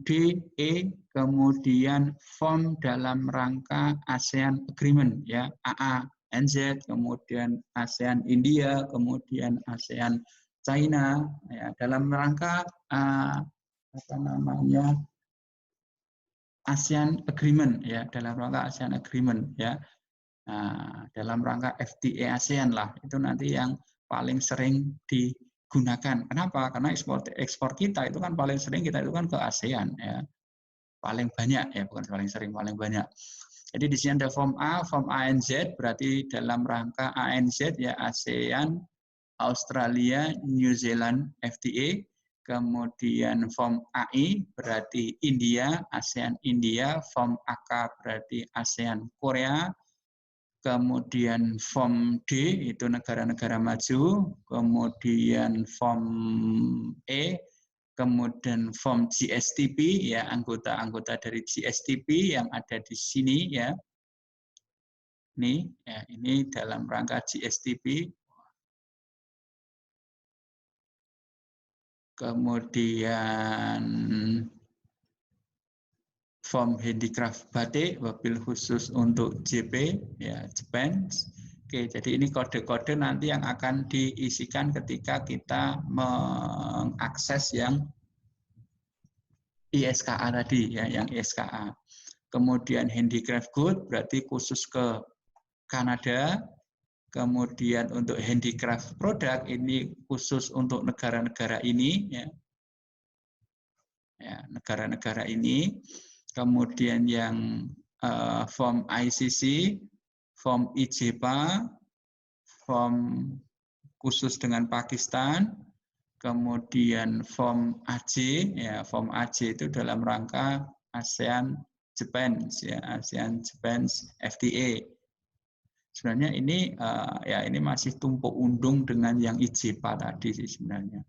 D, E, kemudian form dalam rangka ASEAN Agreement ya, AA, NZ, kemudian ASEAN India, kemudian ASEAN China ya, dalam rangka ASEAN Agreement ya, dalam rangka ASEAN Agreement ya. Nah, dalam rangka FTA ASEAN lah, itu nanti yang paling sering digunakan. Kenapa? Karena ekspor kita itu kan paling sering kita itu kan ke ASEAN ya. Paling banyak ya, bukan paling sering, paling banyak. Jadi di sini ada form A, form ANZ berarti dalam rangka ANZ ya ASEAN, Australia, New Zealand FTA. Kemudian form AI berarti India, ASEAN India, form AK berarti ASEAN Korea. Kemudian form D itu negara-negara maju, kemudian form E kemudian form GSTP, ya anggota-anggota dari GSTP yang ada di sini, ya. Ini dalam rangka GSTP. Kemudian form handicraft batik, wabil khusus untuk JP, ya Japan. Oke, jadi ini kode-kode nanti yang akan diisikan ketika kita mengakses yang ISKA tadi, ya, yang ISKA. Kemudian handicraft good berarti khusus ke Kanada. Kemudian untuk handicraft produk ini khusus untuk negara-negara ini, ya, negara-negara ini. Kemudian yang form ICC, form IJPA, form khusus dengan Pakistan, kemudian form AJ, ya form AJ itu dalam rangka ASEAN Japan, ya ASEAN Japan FTA. Sebenarnya ini ya ini masih tumpuk undung dengan yang IJPA tadi sih sebenarnya.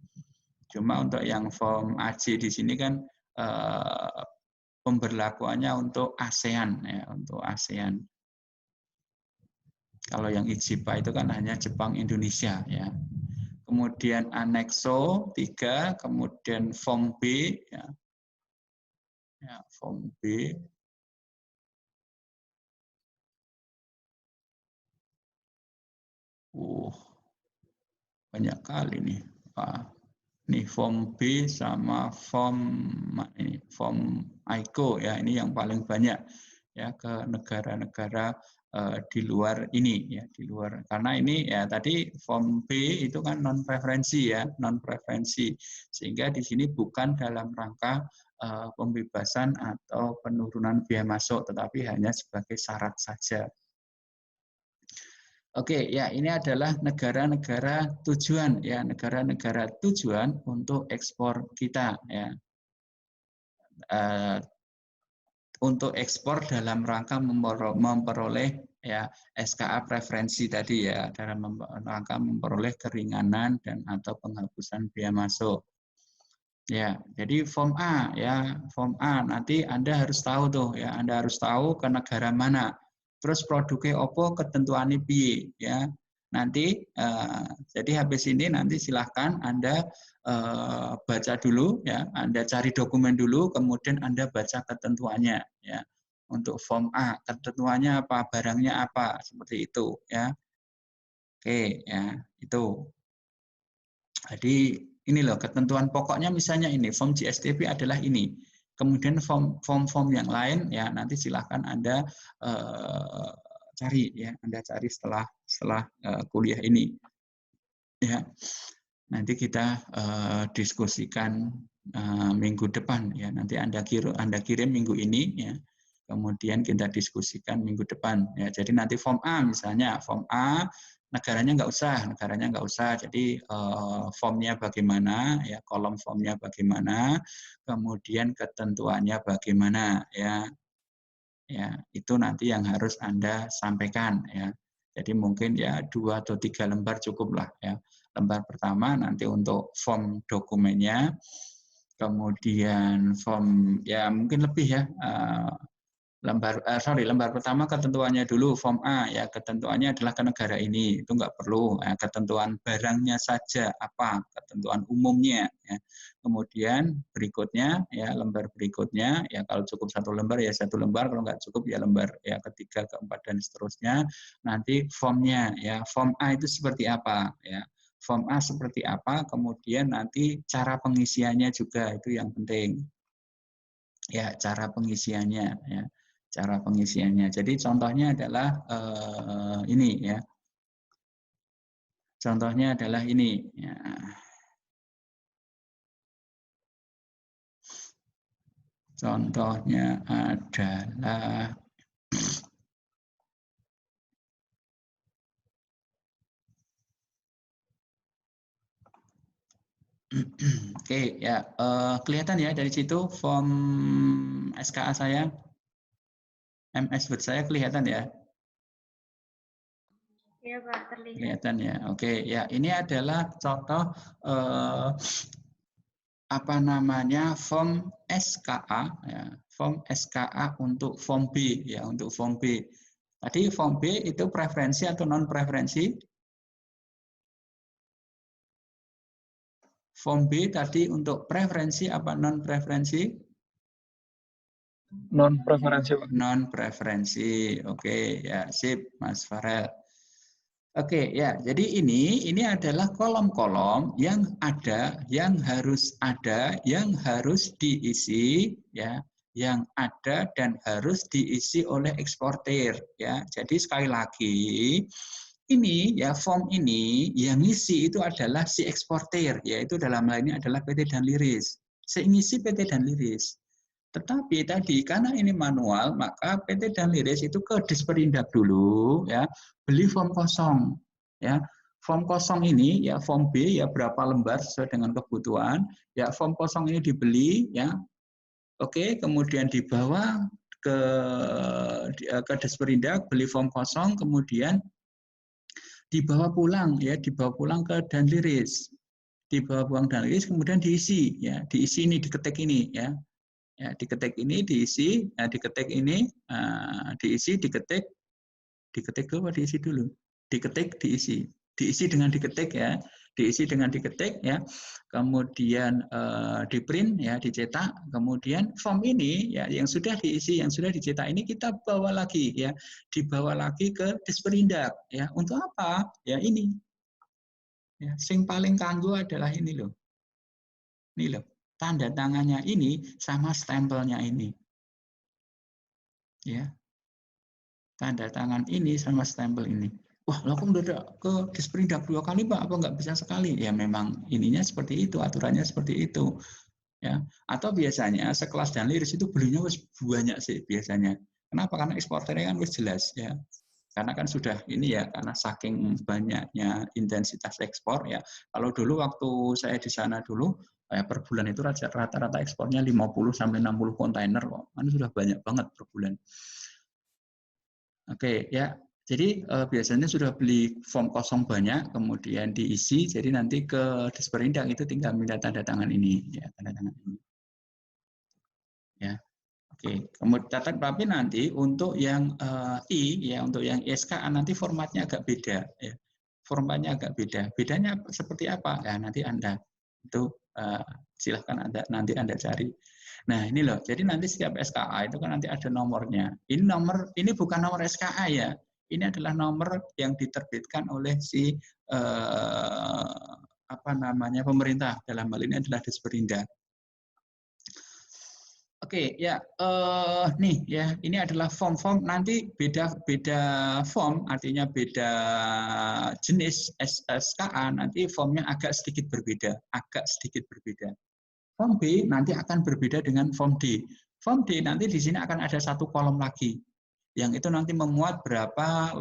Cuma untuk yang form AJ di sini kan pemberlakuannya untuk ASEAN, ya untuk ASEAN. Kalau yang IJPA itu kan hanya Jepang, Indonesia, ya. Kemudian anekso 3, kemudian form B, ya, form B. Banyak kali nih, Pak. Ini form B sama form ICO, ya ini yang paling banyak, ya ke negara-negara di luar ini, ya di luar, karena ini ya tadi form B itu kan non preferensi, ya non preferensi, sehingga di sini bukan dalam rangka pembebasan atau penurunan biaya masuk, tetapi hanya sebagai syarat saja. Oke, ya ini adalah negara-negara tujuan, ya negara-negara tujuan untuk ekspor kita, ya. Untuk ekspor dalam rangka memperoleh ya SKA preferensi tadi, ya dalam rangka memperoleh keringanan dan atau penghapusan biaya masuk. Ya, jadi form A, ya form A nanti Anda harus tahu tuh, ya Anda harus tahu ke negara mana. Terus produknya opo ketentuannya piye, ya. Nanti jadi habis ini nanti silahkan Anda baca dulu, ya Anda cari dokumen dulu, kemudian Anda baca ketentuannya, ya untuk form A ketentuannya apa, barangnya apa, seperti itu, ya. Oke, ya itu. Jadi ini loh ketentuan pokoknya, misalnya ini form GSTP adalah ini. Kemudian form yang lain, ya nanti silahkan Anda cari, ya Anda cari setelah kuliah ini, ya nanti kita diskusikan minggu depan, ya nanti Anda kirim minggu ini, ya kemudian kita diskusikan minggu depan, ya jadi nanti form A misalnya form A negaranya nggak usah, jadi formnya bagaimana, ya kolom formnya bagaimana, kemudian ketentuannya bagaimana, ya itu nanti yang harus Anda sampaikan, ya. Jadi mungkin ya 2 atau 3 lembar cukuplah, ya. Lembar pertama nanti untuk form dokumennya, kemudian form ya mungkin lebih, ya. Lembar pertama ketentuannya dulu, form A, ya ketentuannya adalah ke negara ini, itu nggak perlu, ya, ketentuan barangnya saja apa, ketentuan umumnya, ya. Kemudian berikutnya, ya lembar berikutnya, ya kalau cukup 1 lembar ya 1 lembar, kalau nggak cukup ya lembar ya ketiga, keempat dan seterusnya. Nanti formnya, ya form A itu seperti apa, ya form A seperti apa, kemudian nanti cara pengisiannya juga itu yang penting, ya cara pengisiannya, ya. Cara pengisiannya. Jadi contohnya adalah ini, ya. Contohnya adalah ini. Ya. Contohnya adalah oke, ya kelihatan ya dari situ form SKA saya. MS Word saya kelihatan ya? Iya Pak, terlihat. Kelihatan ya. Oke, ya ini adalah contoh apa namanya form SKA ya, form SKA untuk form B ya, untuk form B. Tadi form B itu preferensi atau non preferensi? Form B tadi untuk preferensi apa non preferensi? Non preferensi, Pak. Non preferensi. Oke, ya sip Mas Farel. Oke, ya. Jadi ini adalah kolom-kolom yang ada, yang harus ada, yang harus diisi ya, yang ada dan harus diisi oleh eksportir ya. Jadi sekali lagi ini ya, form ini yang ngisi itu adalah si eksportir, yaitu dalam hal ini adalah PT Danliris. Seingisi PT Danliris. Tetapi tadi karena ini manual, maka PT Danliris itu ke Disperindak dulu ya, beli form kosong ya. Form kosong ini ya, form B ya, berapa lembar sesuai dengan kebutuhan. Ya, form kosong ini dibeli ya. Oke, kemudian dibawa ke Disperindak, beli form kosong, kemudian dibawa pulang ya, dibawa pulang ke Danliris. Dibawa pulang Danliris, kemudian diisi ya, diisi ini, diketik ini ya. Ya, diketik ini, diisi, nah, diketik ini, diisi, diketik dulu, diisi dulu, diketik, diisi dengan diketik ya, diisi dengan diketik ya, kemudian di print ya, dicetak, kemudian form ini ya, yang sudah diisi, yang sudah dicetak ini kita bawa lagi ya, dibawa lagi ke Disperindak ya, untuk apa? Ya ini, ya, sing paling kanggo adalah ini loh, tanda tangannya ini sama stempelnya ini. Ya. Tanda tangan ini sama stempel ini. Wah, lo kok udah ke Disperindak 2 kali, Pak? Apa nggak bisa sekali? Ya memang ininya seperti itu, aturannya seperti itu. Ya. Atau biasanya sekelas Danliris itu belinya wis banyak sih biasanya. Kenapa? Karena eksporternya kan wis jelas ya. Karena kan sudah ini ya, karena saking banyaknya intensitas ekspor ya. Kalau dulu waktu saya di sana dulu, per bulan itu rata-rata ekspornya 50 sampai 60 kontainer kok. Kan sudah banyak banget per bulan. Oke ya. Jadi biasanya sudah beli form kosong banyak, kemudian diisi. Jadi nanti ke Disperindak itu tinggal minta tanda tangan ini, ya tanda tangan ini. Ya. Oke, kemudian tapi nanti untuk yang I ya, untuk yang SKA nanti formatnya agak beda ya. Formatnya agak beda. Bedanya seperti apa? Ya, nanti Anda itu silahkan nanti Anda cari. Nah, ini loh. Jadi nanti setiap SKA itu kan nanti ada nomornya. Ini bukan nomor SKA ya. Ini adalah nomor yang diterbitkan oleh si pemerintah. Dalam hal ini adalah Disperindak. Oke, ya, nih ya, ini adalah form-form, nanti beda form, artinya beda jenis SKA, nanti formnya agak sedikit berbeda. Form B nanti akan berbeda dengan form D. Form D nanti di sini akan ada satu kolom lagi, yang itu nanti memuat berapa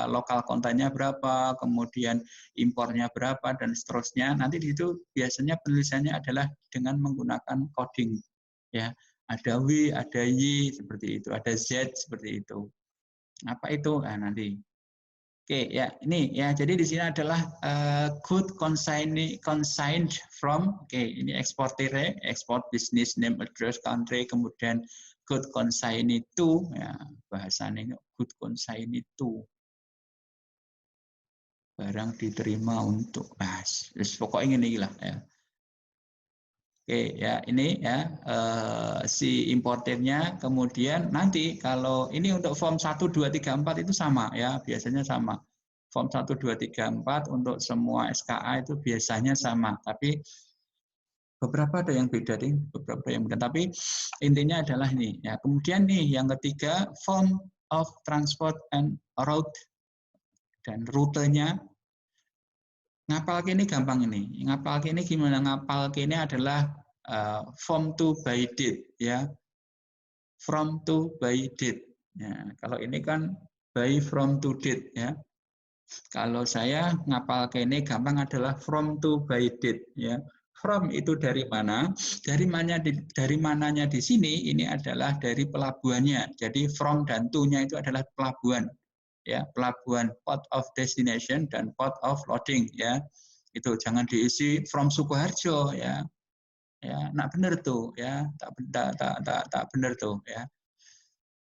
lokal kontennya berapa, kemudian impornya berapa, dan seterusnya. Nanti di situ biasanya penulisannya adalah dengan menggunakan coding. Ya, ada W, ada Y, seperti itu, ada Z, seperti itu. Apa itu? Nah, nanti. Oke, ya, ini ya. Jadi di sini adalah good consigned from. Oke, ini eksportirnya, export business name, address, country, kemudian good consigned to, ya, bahasanya good consigned to. Barang diterima untuk pokoknya ini lah ya. Oke, ya, ini ya si importernya, kemudian nanti kalau ini untuk form 1 2 3 4 itu sama ya, biasanya sama. Form 1 2 3 4 untuk semua SKA itu biasanya sama, tapi beberapa ada yang beda deh, beberapa yang beda. Tapi intinya adalah ini ya. Kemudian nih yang ketiga, form of transport and route, dan rutenya. Ngapal ini gampang ini. Ngapal ini gimana? Ngapal ini adalah from to by date ya. From to by date. Ya, kalau ini kan by from to date ya. Kalau saya ngapal ini gampang adalah from to by date ya. From itu dari mana? Dari mananya di sini ini adalah dari pelabuhannya. Jadi from dan to-nya itu adalah pelabuhan. Ya, pelabuhan port of destination dan port of loading ya. Itu jangan diisi from Sukoharjo ya. Ya, nak benar tuh ya, tak benar tuh ya.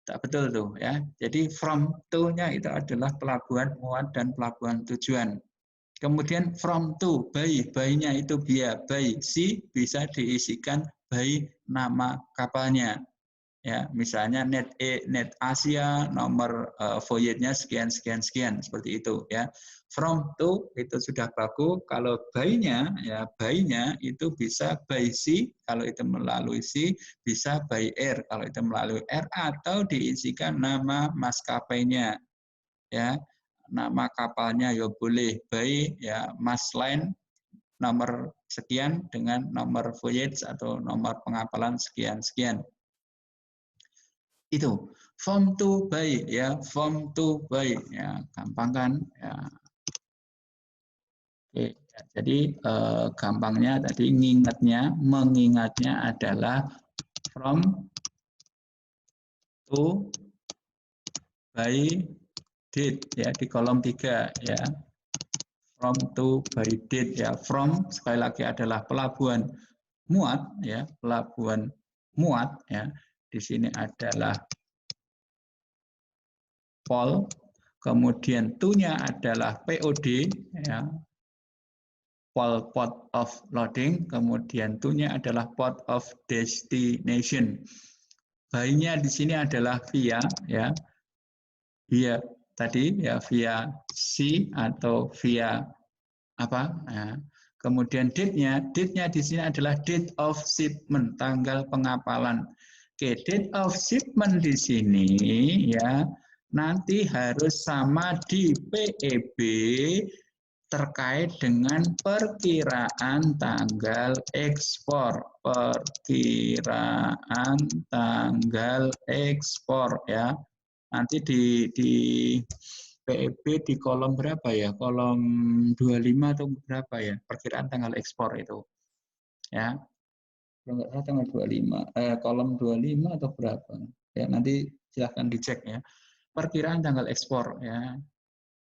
Tak betul tuh ya. Jadi from to-nya itu adalah pelabuhan muat dan pelabuhan tujuan. Kemudian from to, by-nya itu by si bisa diisikan by nama kapalnya. Ya, misalnya net Asia nomor voyage-nya sekian seperti itu ya. From to itu sudah baku. Kalau by-nya ya, by-nya itu bisa by sea kalau itu melalui sea, bisa by air kalau itu melalui air, atau diisikan nama maskapainya ya. Nama kapalnya ya boleh by ya Mas Line nomor sekian dengan nomor voyage atau nomor pengapalan sekian. Itu from to by ya, from to by ya, gampang kan ya. Oke, ya, jadi gampangnya tadi mengingatnya adalah from to by did ya di kolom 3 ya. From to by did ya. From sekali lagi adalah pelabuhan muat ya, pelabuhan muat ya. Di sini adalah pol, kemudian to-nya adalah POD ya. Pol port of loading, kemudian to-nya adalah port of destination. By-nya di sini adalah via ya. Via tadi ya, via sea atau via apa ya. Kemudian date-nya di sini adalah date of shipment, tanggal pengapalan. Oke, date of shipment di sini ya nanti harus sama di PEB terkait dengan perkiraan tanggal ekspor. Perkiraan tanggal ekspor ya. Nanti di PEB di kolom berapa ya? Kolom 25 atau berapa ya? Perkiraan tanggal ekspor itu. Ya. Kalau nggak salah tanggal 25. Kolom 25 atau berapa? Ya, nanti silahkan dicek ya. Perkiraan tanggal ekspor ya.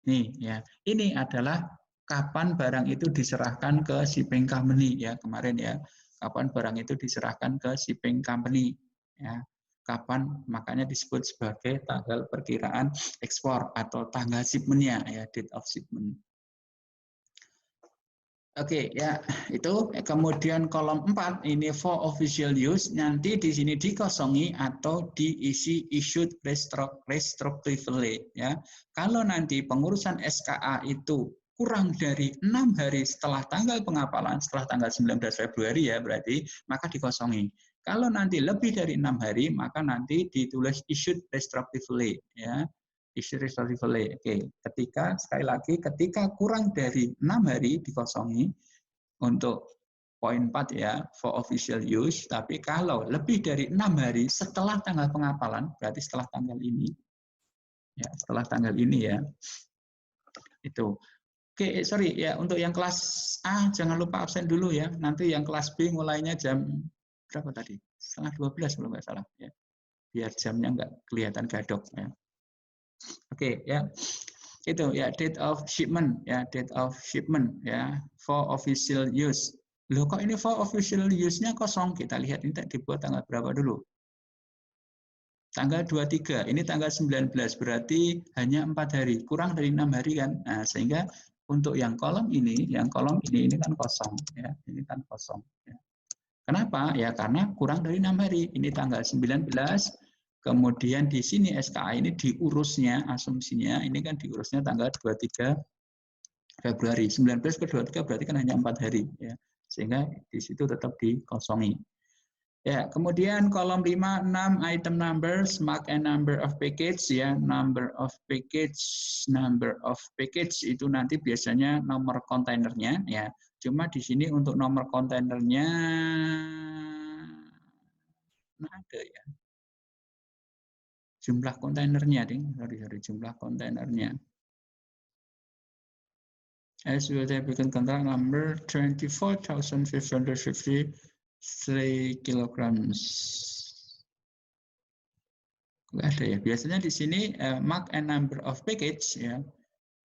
Nih ya. Ini adalah kapan barang itu diserahkan ke shipping company ya kemarin ya. Kapan barang itu diserahkan ke shipping company ya. Kapan, makanya disebut sebagai tanggal perkiraan ekspor atau tanggal shipment-nya ya, date of shipment. Oke ya, itu kemudian kolom 4 ini for official use, nanti di sini dikosongi atau diisi issued retrospectively ya. Kalau nanti pengurusan SKA itu kurang dari 6 hari setelah tanggal pengapalan, setelah tanggal 19 Februari ya berarti, maka dikosongi. Kalau nanti lebih dari 6 hari, maka nanti ditulis issued retrospectively ya. Issued retrospectively. Oke, sekali lagi ketika kurang dari 6 hari dikosongi untuk poin 4 ya, for official use, tapi kalau lebih dari 6 hari setelah tanggal pengapalan, berarti setelah tanggal ini. Ya, setelah tanggal ini ya. Itu. Oke, sorry ya, untuk yang kelas A jangan lupa absen dulu ya. Nanti yang kelas B mulainya jam berapa tadi? Setengah 12 kalau nggak salah ya. Biar jamnya nggak kelihatan gadok ya. Oke ya. Itu ya, date of shipment ya, date of shipment ya, for official use. Loh kok ini for official use-nya kosong? Kita lihat ini dibuat tanggal berapa dulu? Tanggal 23, ini tanggal 19, berarti hanya 4 hari, kurang dari 6 hari kan. Nah, sehingga untuk yang kolom ini kan kosong ya, ini kan kosong ya. Kenapa? Ya karena kurang dari 6 hari. Ini tanggal 19, kemudian di sini SKA ini diurusnya, asumsinya ini kan diurusnya tanggal 23 Februari. 19 ke 23 berarti kan hanya 4 hari ya. Sehingga di situ tetap dikosongi. Ya, kemudian kolom 5, 6 item numbers, mark and number of package ya, number of package itu nanti biasanya nomor kontainernya ya. Cuma di sini untuk nomor kontainernya ada ya. Jumlah kontainernya, sorry, jumlah kontainernya. As will they begin contract number 24,553 kilograms. Nggak ada ya. Biasanya di sini mark and number of package ya.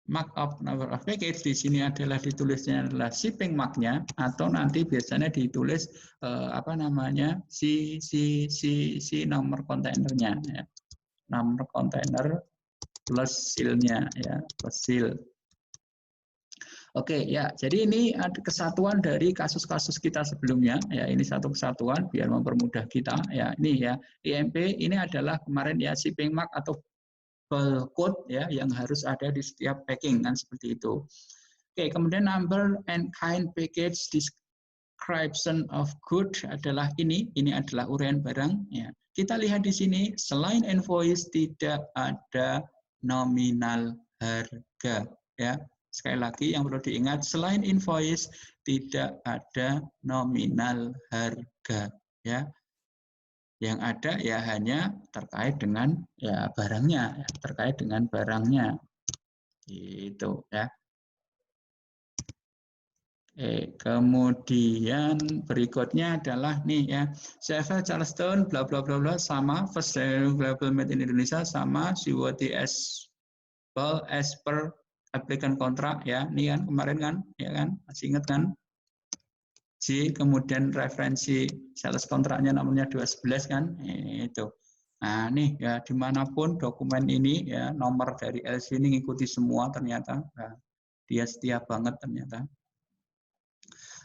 markup number of package di sini adalah ditulisnya adalah shipping mark-nya, atau nanti biasanya ditulis apa namanya si nomor kontainernya ya. Nomor kontainer plus seal-nya ya, plus seal. Oke ya, jadi ini ada kesatuan dari kasus-kasus kita sebelumnya ya, ini satu kesatuan biar mempermudah kita ya. Ini ya, IMP ini adalah kemarin ya shipping mark atau code ya yang harus ada di setiap packing kan, seperti itu. Oke, kemudian number and kind package description of good adalah ini adalah uraian barang ya. Kita lihat di sini selain invoice tidak ada nominal harga ya. Sekali lagi yang perlu diingat, selain invoice tidak ada nominal harga ya. Yang ada ya hanya terkait dengan ya barangnya, ya, terkait dengan barangnya. Gitu ya. Kemudian berikutnya adalah nih ya, CFL Charleston bla bla bla bla sama first label made in Indonesia sama CWT as per applicant kontrak ya. Ini kan kemarin kan ya kan, masih ingat kan? J, kemudian referensi sales kontraknya nomornya 211 kan, itu. Nah nih ya, dimanapun dokumen ini ya, nomor dari LC ini ngikuti semua ternyata. Nah, dia setia banget ternyata.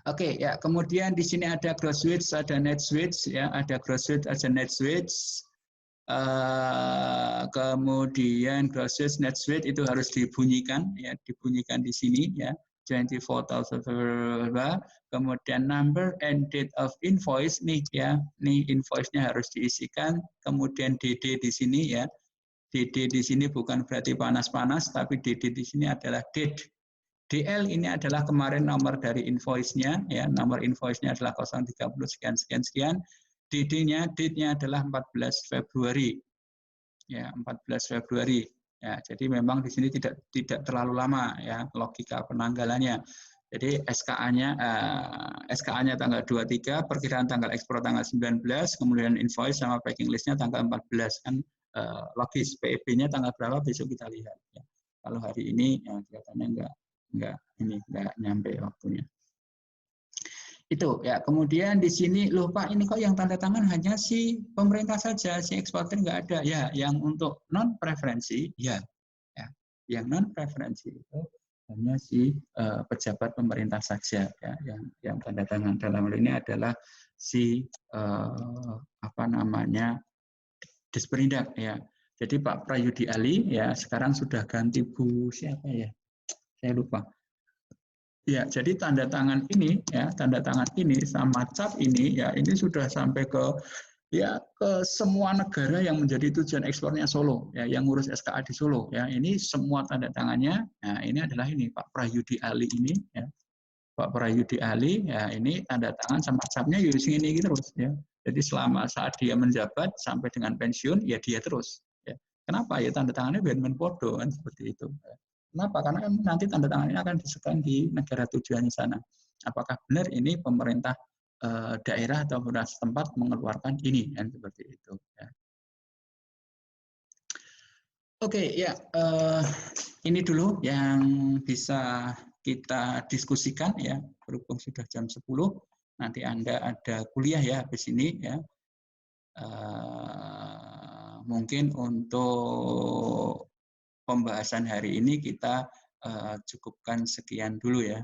Oke ya, kemudian di sini ada gross switch, ada net switch ya, ada gross switch, ada net switch. Kemudian gross switch, net switch itu harus dibunyikan ya, dibunyikan di sini ya. 24,000 kemudian number and date of invoice nih ya, nih invoice-nya harus diisikan, kemudian DD di sini ya, DD di sini bukan berarti panas-panas, tapi DD di sini adalah date. DL ini adalah kemarin nomor dari invoice-nya ya, nomor invoice-nya adalah 030 sekian sekian sekian, DD-nya date-nya adalah 14 Februari ya, 14 Februari. Ya, jadi memang di sini tidak terlalu lama ya logika penanggalannya. Jadi SKA-nya tanggal 23, perkiraan tanggal ekspor tanggal 19, kemudian invoice sama packing list-nya tanggal 14 kan logis. PEB-nya tanggal berapa besok kita lihat ya. Kalau hari ini ya kelihatannya enggak nyampe waktunya. Itu ya, kemudian di sini loh Pak, ini kok yang tanda tangan hanya si pemerintah saja, si eksportir nggak ada ya. Yang untuk non preferensi ya, yang non preferensi itu hanya si pejabat pemerintah saja ya, yang tanda tangan. Dalam hal ini adalah si apa namanya Disperindak ya. Jadi Pak Prayudi Ali ya sekarang sudah ganti Bu siapa ya, saya lupa. Ya, jadi tanda tangan ini ya, tanda tangan ini sama cap ini ya, ini sudah sampai ke semua negara yang menjadi tujuan ekspornya Solo ya, yang ngurus SKA di Solo ya. Ini semua tanda tangannya. Nah, ini adalah ini Pak Prayudi Ali ini ya. Pak Prayudi Ali ya, ini tanda tangan sama capnya ini terus ya. Jadi selama saat dia menjabat sampai dengan pensiun ya dia terus ya. Kenapa ya, tanda tangannya biar menpodo kan, seperti itu ya. Kenapa? Karena kan nanti tanda tangan ini akan disesuaikan di negara tujuannya sana. Apakah benar ini pemerintah daerah atau pemerintah setempat mengeluarkan ini, kan seperti itu. Ya. Oke, ya ini dulu yang bisa kita diskusikan ya. Berhubung sudah jam 10, nanti Anda ada kuliah ya habis ini ya. Mungkin untuk pembahasan hari ini kita cukupkan sekian dulu ya.